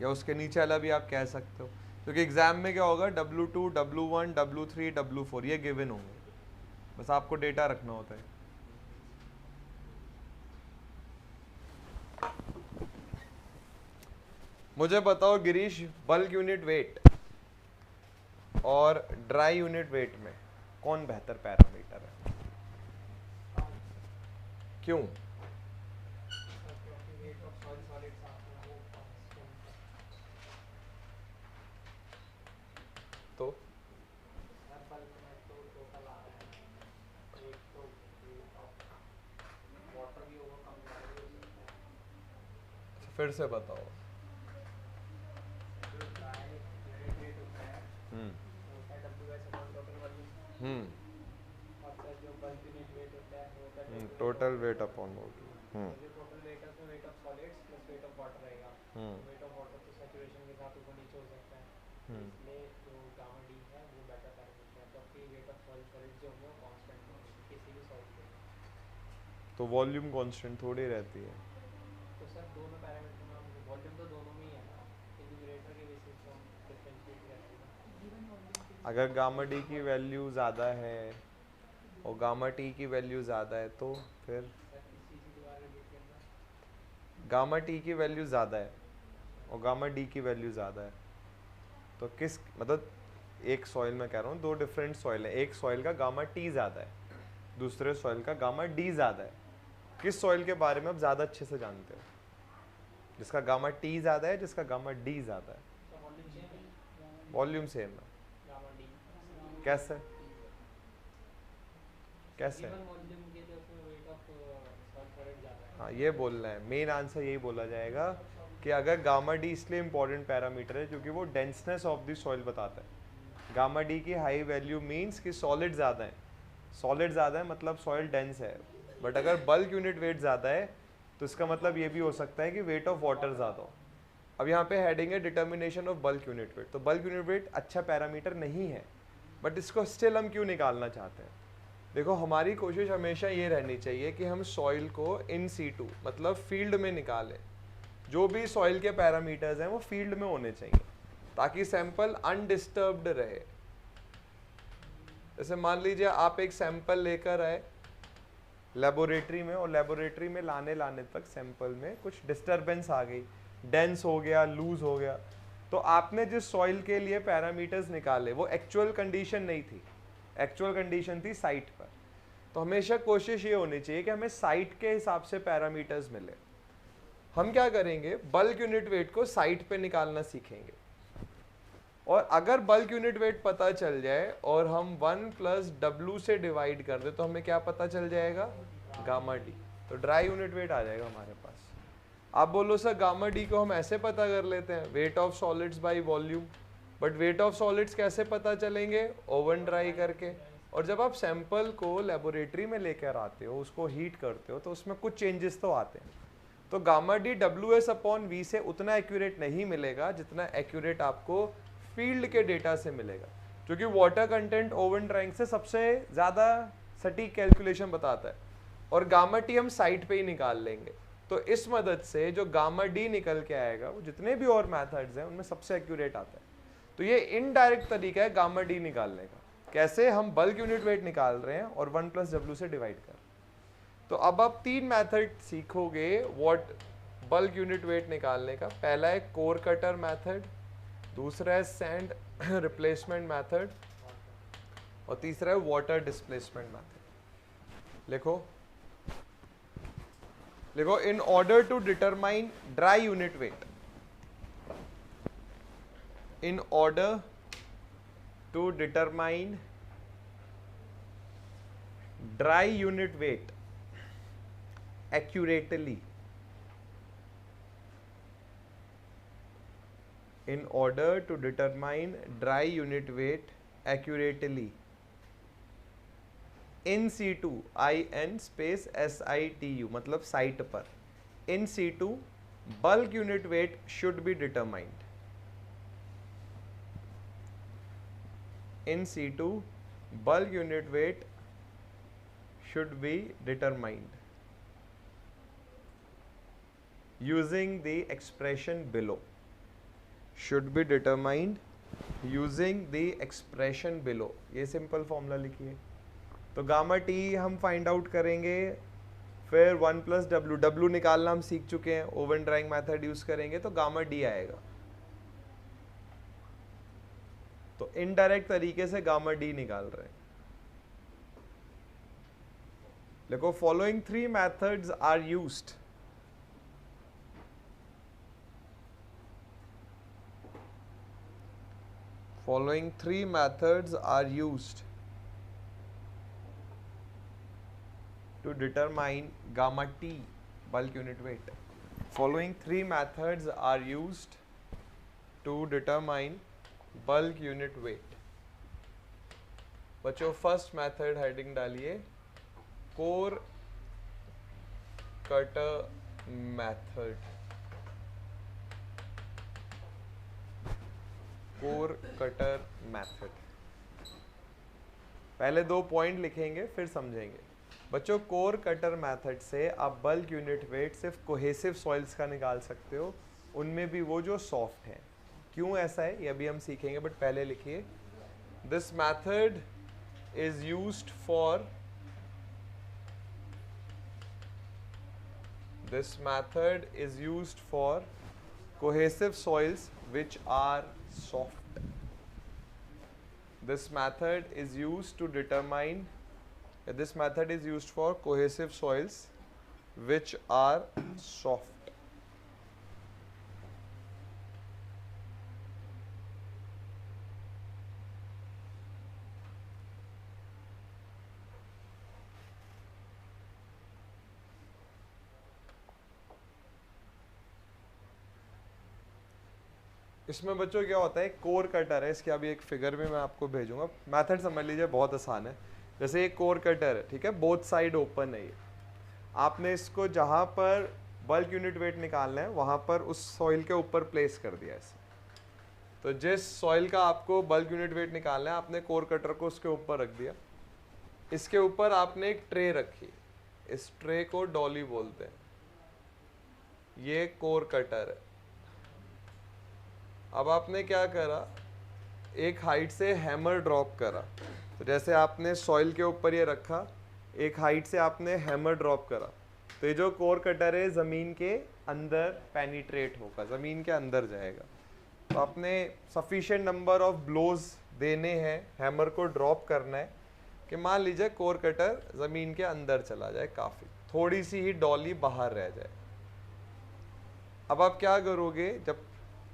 या उसके नीचे वाला भी आप कह सकते हो, क्योंकि एग्जाम में क्या होगा W2 W1 W3 W4 ये गिवन होंगे, बस आपको डेटा रखना होता है। मुझे बताओ गिरीश, बल्क यूनिट वेट और ड्राई यूनिट वेट में कौन बेहतर पैरामीटर है? क्यों? तो फिर से बताओ। Total weight upon volume. Total weight of solids plus wait of water रहेगा। वेट ऑफ वाटर तो सैचुरेशन के साथ ऊपर नीचे हो सकता है, इसलिए जो गामा डी है वो बेटर पैरामीटर है, क्योंकि वेट ऑफ सॉलिड्स जो होंगे वो कांस्टेंट होंगे किसी भी सॉलिड के, तो वॉल्यूम कांस्टेंट थोड़ी रहती है। तो सर दोनों पैरामीटर में वॉल्यूम तो दोनों में ही है ना, न्यूमरेटर के बेसिस पे हम डिफरेंशिएट करते हैं। अगर गामा डी की वैल्यू ज़्यादा है और गामा टी की वैल्यू ज़्यादा है तो फिर गामा टी की वैल्यू ज़्यादा है और गामा डी की वैल्यू ज़्यादा है, तो किस मतलब एक सॉइल में कह रहा हूँ, दो डिफरेंट सॉइल है, एक सॉइल का गामा टी ज़्यादा है, दूसरे सॉइल का गामा डी ज़्यादा है, किस सॉइल के बारे में आप ज़्यादा अच्छे से जानते हो? जिसका गामा टी ज़्यादा है, जिसका गामा डी ज़्यादा है। वॉल्यूम सेम है। कैसे कैसे? हाँ ये बोलना है, मेन आंसर यही बोला जाएगा कि अगर गामा डी इसलिए इंपॉर्टेंट पैरामीटर है क्योंकि वो डेंसनेस ऑफ द सॉइल बताता है। गामा डी की हाई वैल्यू मींस कि सॉलिड ज़्यादा है, सॉलिड ज़्यादा है मतलब सॉइल डेंस है, बट अगर बल्क यूनिट वेट ज़्यादा है तो इसका मतलब ये भी हो सकता है कि वेट ऑफ वाटर ज़्यादा हो। अब यहाँ पे हेडिंग है determination of bulk unit weight, तो बल्क यूनिट वेट अच्छा पैरामीटर नहीं है, बट इसको स्टिल हम क्यों निकालना चाहते हैं? देखो हमारी कोशिश हमेशा ये रहनी चाहिए कि हम सॉइल को इन सीटू मतलब फील्ड में निकालें। जो भी सॉइल के पैरामीटर्स हैं वो फील्ड में होने चाहिए ताकि सैंपल अनडिस्टर्ब्ड रहे। जैसे मान लीजिए आप एक सैंपल लेकर आए लेबोरेटरी में और लेबोरेटरी में लाने तक सैंपल में कुछ डिस्टरबेंस आ गई, डेंस हो गया, लूज हो गया, तो आपने जिस सॉइल के लिए पैरामीटर्स निकाले वो एक्चुअल कंडीशन नहीं थी, एक्चुअल कंडीशन थी साइट पर। तो हमेशा कोशिश ये होनी चाहिए कि हमें साइट के हिसाब से पैरामीटर्स मिले। हम क्या करेंगे, बल्क यूनिट वेट को साइट पे निकालना सीखेंगे, और अगर बल्क यूनिट वेट पता चल जाए और हम 1 + W से डिवाइड कर दे तो हमें क्या पता चल जाएगा, गामा डी। तो ड्राई यूनिट वेट आ जाएगा हमारे पास। आप बोलो सर गामा डी को हम ऐसे पता कर लेते हैं, weight of solids by volume, but weight of solids कैसे पता चलेंगे, ओवन ड्राई करके। और जब आप सैंपल को लेबोरेटरी में लेकर आते हो, उसको हीट करते हो, तो उसमें कुछ चेंजेस तो आते हैं। तो गामा डी WS/V से उतना एक्यूरेट नहीं मिलेगा जितना एक्यूरेट आपको फील्ड के डेटा से मिलेगा, क्योंकि वाटर कंटेंट ओवन ड्राइंग से सबसे ज़्यादा सटीक कैलकुलेशन बताता है, और गामा टी हम साइट पे ही निकाल लेंगे। तो इस मदद से जो गामा डी निकल के आएगा वो जितने भी और मेथड्स हैं उनमें सबसे एक्यूरेट आता है। तो ये इनडायरेक्ट तरीका है गामा डी निकालने का, कैसे हम बल्क यूनिट वेट निकाल रहे हैं और 1 + W से डिवाइड कर। तो अब आप 3 मेथड सीखोगे व्हाट बल्क यूनिट वेट निकालने का। पहला है कोर कटर मेथड, दूसरा है सैंड रिप्लेसमेंट मेथड, और तीसरा है वाटर डिस्प्लेसमेंट मेथड। लिखो in order to determine dry unit weight, in order to determine dry unit weight accurately, in order to determine dry unit weight accurately in situ, IN space SITU मतलब site पर, in situ bulk unit weight should be determined, in situ bulk unit weight should be determined using the expression below, should be determined using the expression below। ये simple formula लिखिए। तो gamma T हम find out करेंगे, फिर 1 + W, W निकालना हम सीख चुके हैं, ओवन ड्राइंग मेथड यूज करेंगे तो गामा डी आएगा। तो इनडायरेक्ट तरीके से गामा डी निकाल रहे हैं। देखो following 3 methods are used, following 3 methods are used to determine gamma T bulk unit weight. Following 3 methods are used to determine bulk unit weight। बच्चों फर्स्ट मेथड हेडिंग डालिए core cutter method, core cutter method. पहले 2 point लिखेंगे फिर समझेंगे। बच्चों core cutter method से आप bulk unit weight सिर्फ कोहेसिव सॉइल्स का निकाल सकते हो, उनमें भी वो जो सॉफ्ट हैं। क्यों ऐसा है ये अभी हम सीखेंगे, बट पहले लिखिए this method is used for, this method is used for cohesive soils which are soft। This method is used to determine, this method is used for cohesive soils which are soft। इसमें बच्चों क्या होता है, core cutter है, इसके अभी एक figure में मैं आपको भेजूंगा। मेथड समझ लीजिए बहुत आसान है। जैसे एक कोर कटर है, ठीक है, बोथ साइड ओपन है ये। आपने इसको जहाँ पर बल्क यूनिट वेट निकालना है वहाँ पर उस सॉइल के ऊपर प्लेस कर दिया ऐसे। तो जिस सॉइल का आपको बल्क यूनिट वेट निकालना है आपने कोर कटर को उसके ऊपर रख दिया। इसके ऊपर आपने एक ट्रे रखी, इस ट्रे को डॉली बोलते हैं, ये कोर कटर है। अब आपने क्या करा, एक हाइट से हैमर ड्रॉप करा, तो जैसे आपने सॉइल के ऊपर ये रखा, एक हाइट से आपने हैमर ड्रॉप करा, तो ये जो कोर कटर है ज़मीन के अंदर पेनिट्रेट होगा, ज़मीन के अंदर जाएगा। तो आपने सफिशिएंट नंबर ऑफ ब्लोज देने हैं, हैमर को ड्रॉप करना है कि मान लीजिए कोर कटर ज़मीन के अंदर चला जाए, काफ़ी थोड़ी सी ही डॉली बाहर रह जाए। अब आप क्या करोगे, जब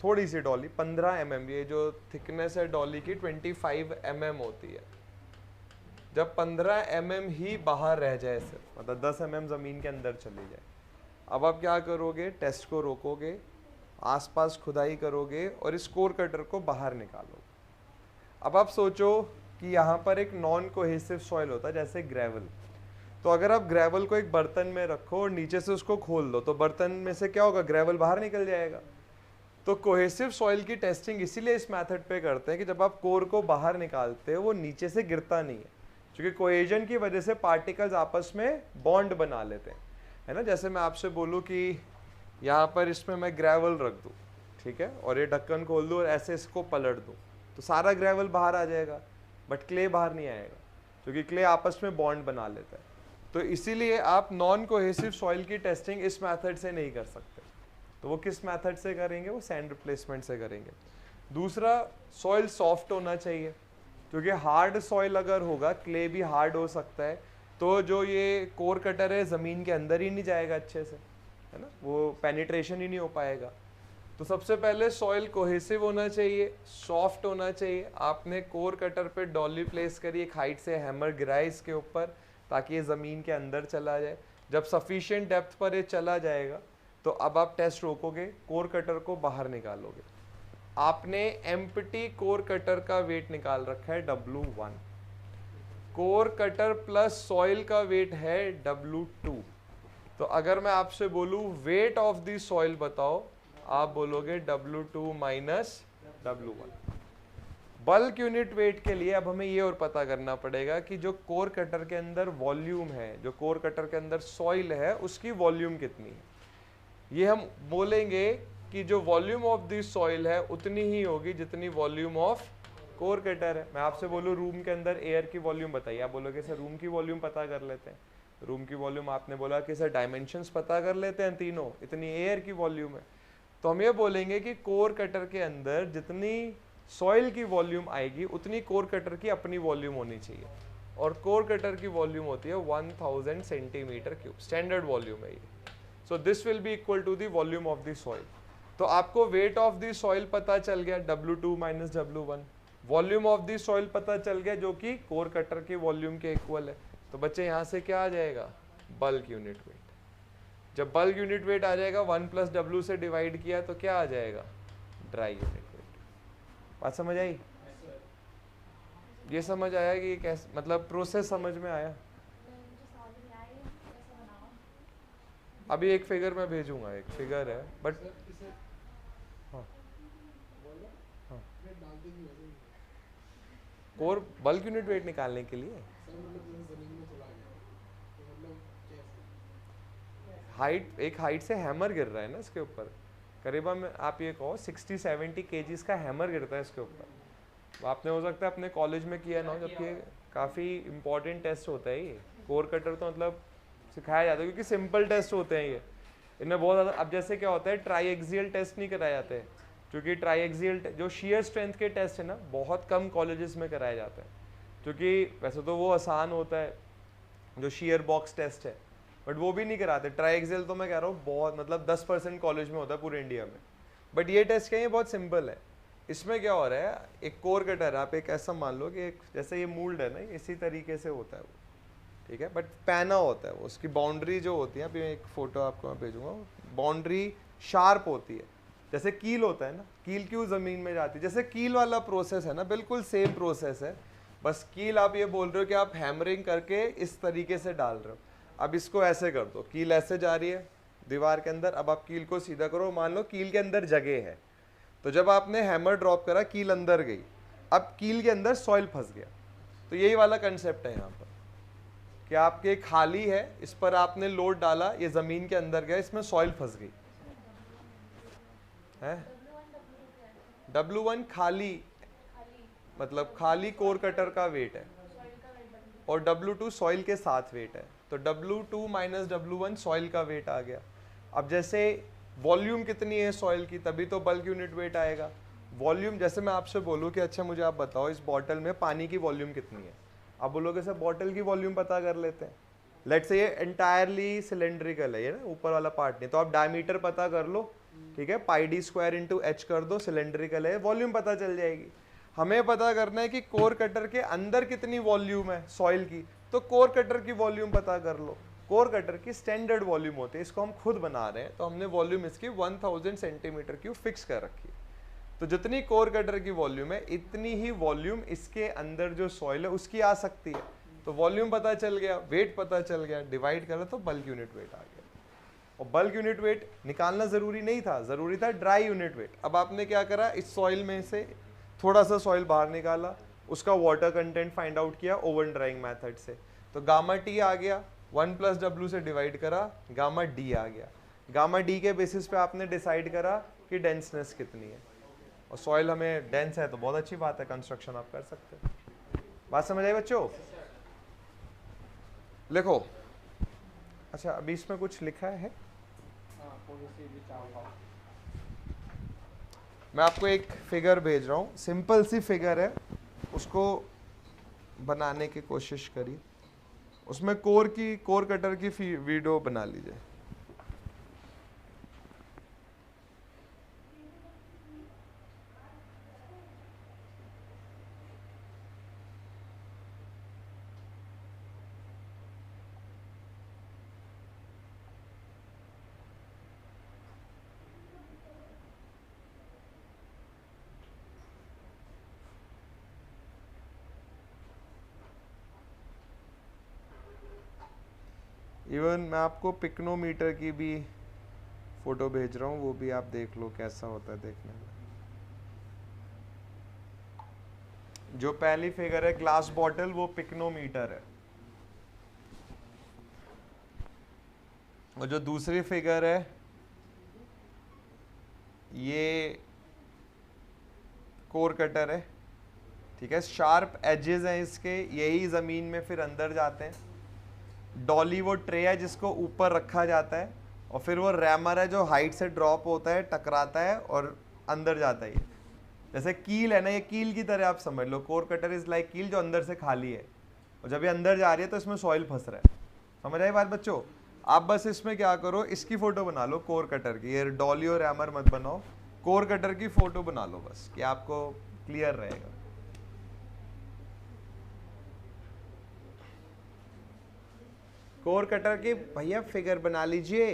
थोड़ी सी डॉली 15 mm, ये जो थिकनेस है डॉली की 25 mm होती है, जब 15 mm ही बाहर रह जाए सिर्फ, मतलब 10 mm ज़मीन के अंदर चली जाए, अब आप क्या करोगे, टेस्ट को रोकोगे, आसपास खुदाई करोगे और इस कोर कटर को बाहर निकालोगे। अब आप सोचो कि यहाँ पर एक नॉन कोहेसिव सॉइल होता है जैसे ग्रेवल, तो अगर आप ग्रेवल को एक बर्तन में रखो और नीचे से उसको खोल दो, तो बर्तन में से क्या होगा, ग्रेवल बाहर निकल जाएगा। तो कोहेसिव सॉइल की टेस्टिंग इसीलिए इस मेथड पे करते हैं कि जब आप कोर को बाहर निकालते हो वो नीचे से गिरता नहीं है, क्योंकि कोहेजन की वजह से पार्टिकल्स आपस में बॉन्ड बना लेते हैं, है ना। जैसे मैं आपसे बोलूँ कि यहाँ पर इसमें मैं ग्रेवल रख दूँ, ठीक है, और ये ढक्कन खोल दूँ और ऐसे इसको पलट दूँ, तो सारा ग्रेवल बाहर आ जाएगा, बट क्ले बाहर नहीं आएगा, क्योंकि क्ले आपस में बॉन्ड बना लेता है। तो इसीलिए आप नॉन कोहेसिव सॉइल की टेस्टिंग इस मेथड से नहीं कर सकते। तो वो किस मेथड से करेंगे, वो सैंड रिप्लेसमेंट से करेंगे। दूसरा, सॉइल सॉफ्ट होना चाहिए, क्योंकि हार्ड सॉइल अगर होगा, क्ले भी हार्ड हो सकता है, तो जो ये कोर कटर है ज़मीन के अंदर ही नहीं जाएगा अच्छे से, है ना, वो पेनिट्रेशन ही नहीं हो पाएगा। तो सबसे पहले सॉइल कोहेसिव होना चाहिए, सॉफ्ट होना चाहिए। आपने कोर कटर पे डॉली प्लेस करी, एक हाइट से हैमर गिराए इसके ऊपर, ताकि ये ज़मीन के अंदर चला जाए। जब सफिशिएंट डेप्थ पर ये चला जाएगा, तो अब आप टेस्ट रोकोगे, कोर कटर को बाहर निकालोगे। आपने एम्प्टी कोर कटर का वेट निकाल रखा है W1, core cutter plus soil का वेट है W2। तो अगर मैं आपसे बोलूँ वेट ऑफ द सॉइल बताओ, आप बोलोगे W2 minus W1। Bulk unit weight के लिए अब हमें ये और पता करना पड़ेगा कि जो कोर कटर के अंदर वॉल्यूम है, जो कोर कटर के अंदर सॉइल है, उसकी वॉल्यूम कितनी है। ये हम बोलेंगे कि जो वॉल्यूम ऑफ दिस सॉइल है उतनी ही होगी जितनी वॉल्यूम ऑफ कोर कटर है। मैं आपसे बोलूँ रूम के अंदर एयर की वॉल्यूम बताइए, आप बोलोगे सर रूम की वॉल्यूम पता कर लेते हैं। रूम की वॉल्यूम आपने बोला कि सर डायमेंशंस पता कर लेते हैं तीनों, इतनी एयर की वॉल्यूम है। तो हम ये बोलेंगे कि कोर कटर के अंदर जितनी सॉइल की वॉल्यूम आएगी उतनी कोर कटर की अपनी वॉल्यूम होनी चाहिए, और कोर कटर की वॉल्यूम होती है 1000 सेंटीमीटर क्यूब, स्टैंडर्ड वॉल्यूम है ये। So this will be equal to the volume of the soil. तो आपको वेट ऑफ द सॉइल पता चल गया, W2 minus W1। Volume of the soil पता चल गया, जो कि कोर कटर के वॉल्यूम के इक्वल है। तो बच्चे यहाँ से क्या आ जाएगा, बल्क यूनिट वेट। जब बल्क यूनिट वेट आ जाएगा 1 प्लस W से डिवाइड किया तो क्या आ जाएगा, ड्राई यूनिट वेट। बात समझ आई? ये समझ आया कि कैसे, मतलब प्रोसेस समझ में आया? अभी एक फिगर मैं भेजूंगा, एक फिगर है बट हाँ हाँ, कोर बल्क यूनिट वेट निकालने के लिए हाइट, एक हाइट से हैमर गिर रहा है ना इसके ऊपर, करीबन आप ये कहो 60-70 kgs का हैमर गिरता है इसके ऊपर। आपने हो सकता है अपने कॉलेज में किया ना, जबकि काफ़ी इंपॉर्टेंट टेस्ट होता है ये। कोर कटर तो मतलब सिखाया जाता है क्योंकि सिंपल टेस्ट होते हैं ये, इनमें बहुत ज़्यादा। अब जैसे क्या होता है, ट्राईएक्सियल टेस्ट नहीं कराए जाते, क्योंकि ट्राईएक्सियल जो शेयर स्ट्रेंथ के टेस्ट है ना, बहुत कम कॉलेजेस में कराए जाते हैं, क्योंकि वैसे तो वो आसान होता है जो शेयर बॉक्स टेस्ट है, बट वो भी नहीं कराते। ट्राईएक्सियल तो मैं कह रहा हूँ बहुत, मतलब 10% कॉलेज में होता है पूरे इंडिया में, बट ये टेस्ट क्या है, ये बहुत सिंपल है। इसमें क्या हो रहा है, एक कोर कटर है, आप एक ऐसा मान लो कि एक जैसे ये मूल्ड है ना, इसी तरीके से होता है वो, ठीक है, बट पैना होता है वो, उसकी बाउंड्री जो होती है, अभी एक फ़ोटो आपको मैं भेजूंगा, बाउंड्री शार्प होती है। जैसे कील होता है ना, कील क्यों ज़मीन में जाती है, जैसे कील वाला प्रोसेस है ना, बिल्कुल सेम प्रोसेस है, बस कील आप ये बोल रहे हो कि आप हैमरिंग करके इस तरीके से डाल रहे हो। अब इसको ऐसे कर दो, कील ऐसे जा रही है दीवार के अंदर, अब आप कील को सीधा करो, मान लो कील के अंदर जगह है, तो जब आपने हैमर ड्रॉप करा, कील अंदर गई, अब कील के अंदर सॉइल फंस गया। तो यही वाला कंसेप्ट है यहाँ पर, कि आपके खाली है, इस पर आपने लोड डाला, ये जमीन के अंदर गया, इसमें सॉइल फंस गई है। W1 खाली, मतलब खाली कोर कटर का वेट है, और W2 सॉइल के साथ वेट है, तो W2 माइनस W1 सॉइल का वेट आ गया। अब जैसे वॉल्यूम कितनी है सॉइल की, तभी तो बल्क यूनिट वेट आएगा। वॉल्यूम, जैसे मैं आपसे बोलूँ कि अच्छा मुझे आप बताओ इस बॉटल में पानी की वॉल्यूम कितनी है, आप बोलोगे सर बॉटल की वॉल्यूम पता कर लेते हैं। लेट्स से ये एंटायरली सिलेंड्रिकल है, ये ना ऊपर वाला पार्ट नहीं, तो आप डायमीटर पता कर लो, ठीक है, पाई डी स्क्वायर इंटू एच कर दो, सिलेंड्रिकल है, वॉल्यूम पता चल जाएगी। हमें पता करना है कि कोर कटर के अंदर कितनी वॉल्यूम है सॉइल की, तो कोर कटर की वॉल्यूम पता कर लो। कोर कटर की स्टैंडर्ड वॉल्यूम होती है, इसको हम खुद बना रहे हैं, तो हमने वॉल्यूम इसकी 1000 सेंटीमीटर क्यूब फिक्स कर रखी है। तो जितनी कोर कटर की वॉल्यूम है, इतनी ही वॉल्यूम इसके अंदर जो सॉइल है उसकी आ सकती है। तो वॉल्यूम पता चल गया, वेट पता चल गया, डिवाइड करा तो बल्क यूनिट वेट आ गया। और बल्क यूनिट वेट निकालना जरूरी नहीं था, जरूरी था ड्राई यूनिट वेट। अब आपने क्या करा, इस सॉइल में से थोड़ा सा सॉइल बाहर निकाला, उसका वाटर कंटेंट फाइंड आउट किया ओवन ड्राइंग मेथड से, तो गामा टी आ गया, 1 प्लस डब्ल्यू से डिवाइड करा, गामा डी आ गया। गामा डी के बेसिस पे आपने डिसाइड करा कि डेंसनेस कितनी है, और सॉइल हमें डेंस है तो बहुत अच्छी बात है, कंस्ट्रक्शन आप कर सकते हैं। बात समझ आई बच्चों? लिखो। अच्छा अभी इसमें कुछ लिखा है, मैं आपको एक फिगर भेज रहा हूँ, सिंपल सी फिगर है, उसको बनाने की कोशिश करिए। उसमें कोर कटर की वीडियो बना लीजिए। इवन मैं आपको पिक्नोमीटर की भी फोटो भेज रहा हूँ, वो भी आप देख लो कैसा होता है देखने में। जो पहली फिगर है ग्लास बॉटल, वो पिक्नोमीटर है, और जो दूसरी फिगर है ये कोर कटर है, ठीक है। शार्प एजेस हैं इसके, यही जमीन में फिर अंदर जाते हैं। डॉली वो ट्रे है जिसको ऊपर रखा जाता है, और फिर वो रैमर है जो हाइट से ड्रॉप होता है, टकराता है और अंदर जाता है। जैसे कील है ना, ये कील की तरह आप समझ लो, कोर कटर इज लाइक कील जो अंदर से खाली है, और जब ये अंदर जा रही है तो इसमें सॉइल फंस रहा है। समझ आई बात बच्चों? आप बस इसमें क्या करो, इसकी फोटो बना लो कोर कटर की, ये डॉली और रैमर मत बनाओ, कोर कटर की फोटो बना लो बस, कि आपको क्लियर रहेगा। कोर कटर की भैया फिगर बना लीजिए।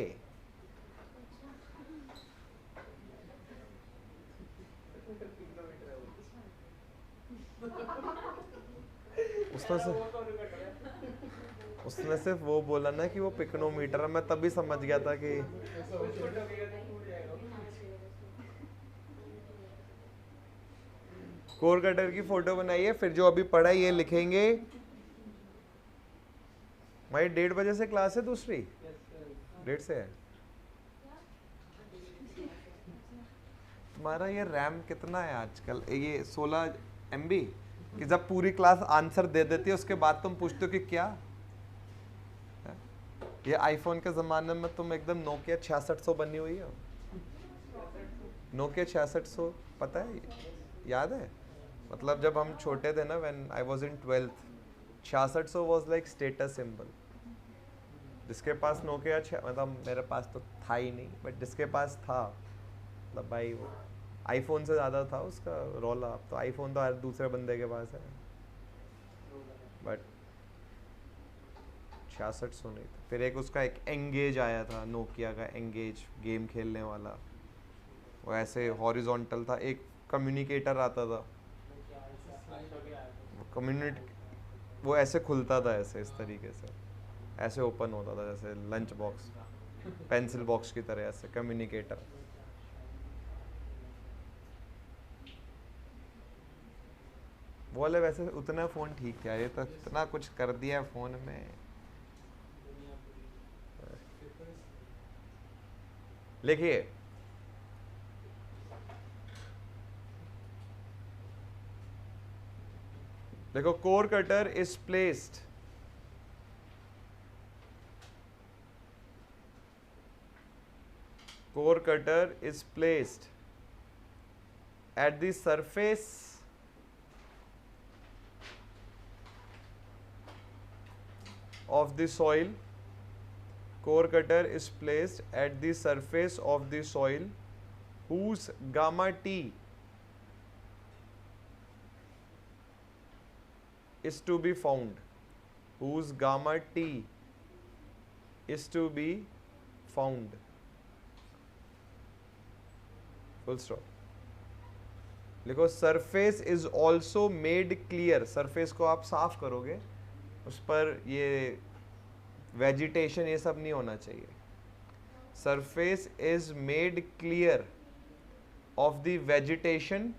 उसने सिर्फ वो बोला ना कि वो पिक्नोमीटर है, मैं तभी समझ गया था कि कोर कटर की फोटो बनाइए। फिर जो अभी पढ़ा ये लिखेंगे। भाई 1:30 बजे से क्लास है दूसरी, 1:30 से है। तुम्हारा ये रैम कितना है आजकल, ये 16 MB, कि जब पूरी क्लास आंसर दे देती है उसके बाद तुम पूछते हो कि क्या है? ये आईफोन के ज़माने में तुम एकदम नोकिया 6600 बनी हुई हो। नोकिया 6600 पता है, याद है? मतलब जब हम छोटे थे ना, when I was in 12th, 6600 was like status symbol. जिसके पास नोकिया, मतलब मेरे पास तो था ही नहीं, बट जिसके पास था, मतलब भाई वो आईफोन से ज़्यादा था उसका रौला। अब तो आईफोन तो हर दूसरे बंदे के पास है, बट 6600 नहीं था। फिर एक उसका एक एंगेज आया था, नोकिया का एंगेज, गेम खेलने वाला, वो ऐसे हॉरिजॉन्टल था। एक कम्युनिकेटर आता था, वो ऐसे खुलता था, ऐसे इस तरीके से, ऐसे ओपन होता था जैसे लंच बॉक्स, पेंसिल बॉक्स की तरह, ऐसे कम्युनिकेटर। वो वाले वैसे उतना फ़ोन ठीक था, ये तो इतना कुछ कर दिया फ़ोन में, लिखिए, देखो core cutter is placed at the surface of the soil. Core cutter is placed at the surface of the soil whose gamma T is to be found. Whose gamma T is to be found. Full stop. लिखो surface is also made clear. Surface को आप साफ करोगे, उस पर ये vegetation ये सब नहीं होना चाहिए. Surface is made clear of the vegetation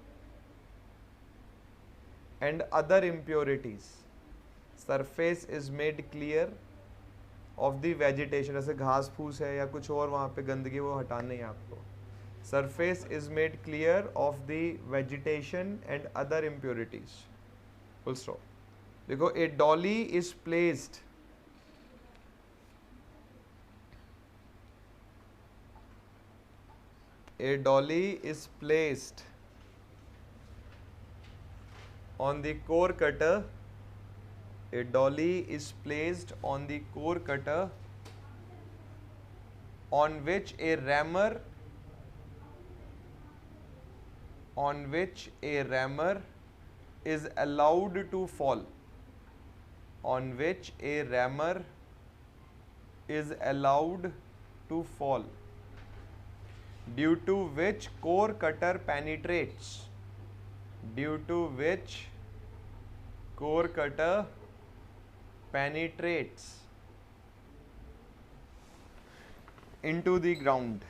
and other impurities. Surface is made clear of the vegetation. जैसे घास फूस है या कुछ और वहाँ पे गंदगी, वो हटानी है आपको. Surface is made clear of the vegetation and other impurities. Full stop. देखो, a dolly is placed on the core cutter. A dolly is placed on the core cutter on which a rammer is allowed to fall. On which a rammer is allowed to fall. Due to which core cutter penetrates. Due to which core cutter penetrates into the ground.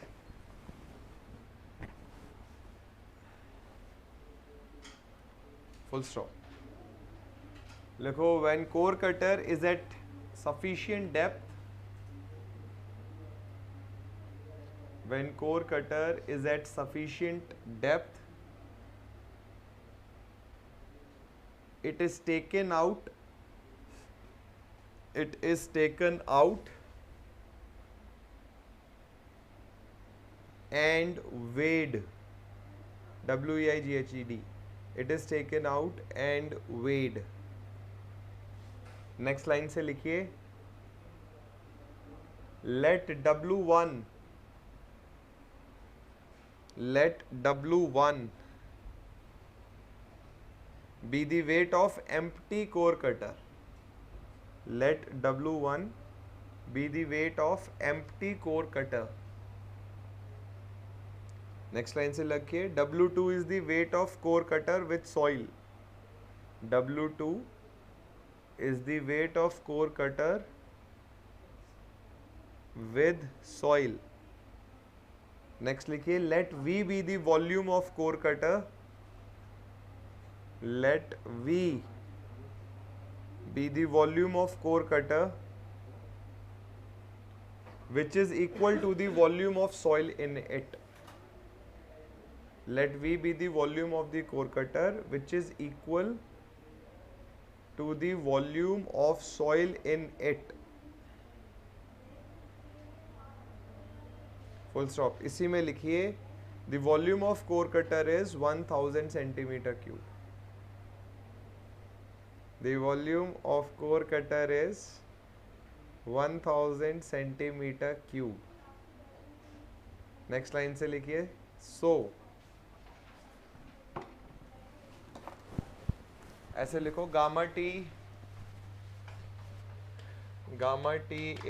Full stop. लिखो, when core cutter is at sufficient depth, when core cutter is at sufficient depth, it is taken out and weighed. WEIGHED. It is taken out and weighed. Next line से लिखिए, let W1 be the weight of empty core cutter. Let W1 be the weight of empty core cutter. Next line से लिखिए, W2 is the weight of core cutter with soil. W2 is the weight of core cutter with soil. Next लिखिए, let V be the volume of core cutter. Let V be the volume of core cutter which is equal to the volume of soil in it. Let V be the volume of the core cutter which is equal to the volume of soil in it. Full stop. इसी में लिखिए, the volume of core cutter is 1000 centimeter cube. The volume of core cutter is 1000 centimeter cube. Next line से लिखिए, so ऐसे लिखो, gamma T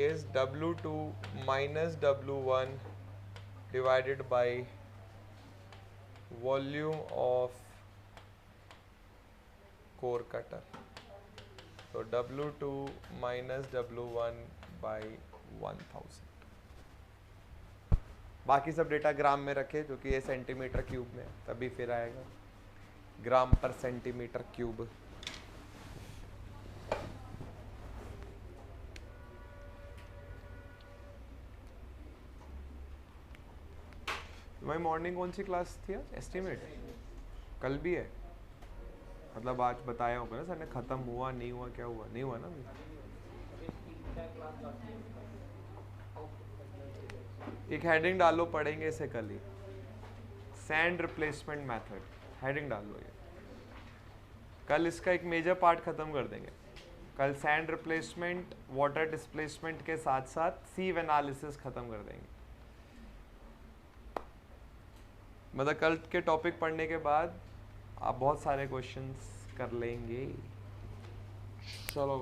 is W2 minus W1 divided by volume of core cutter. So W2 minus W1 by 1000. बाकी सब data ग्राम में रखे, जो कि ये सेंटीमीटर क्यूब में, तभी फिर आएगा ग्राम पर सेंटीमीटर क्यूब. तुम्हारी मॉर्निंग कौन सी क्लास थी? एस्टिमेट कल भी है, मतलब आज बताया होगा ना सर ने, खत्म हुआ नहीं हुआ, क्या हुआ नहीं हुआ ना अभी। एक हेडिंग डालो, पढ़ेंगे इसे कल ही, सैंड रिप्लेसमेंट मेथड, हेडिंग डाल लो ये। कल इसका एक मेजर पार्ट खत्म कर देंगे। कल सैंड रिप्लेसमेंट, वाटर डिस्प्लेसमेंट के साथ साथ सीव एनालिसिस खत्म कर देंगे। मतलब कल के टॉपिक पढ़ने के बाद आप बहुत सारे क्वेश्चंस कर लेंगे। चलो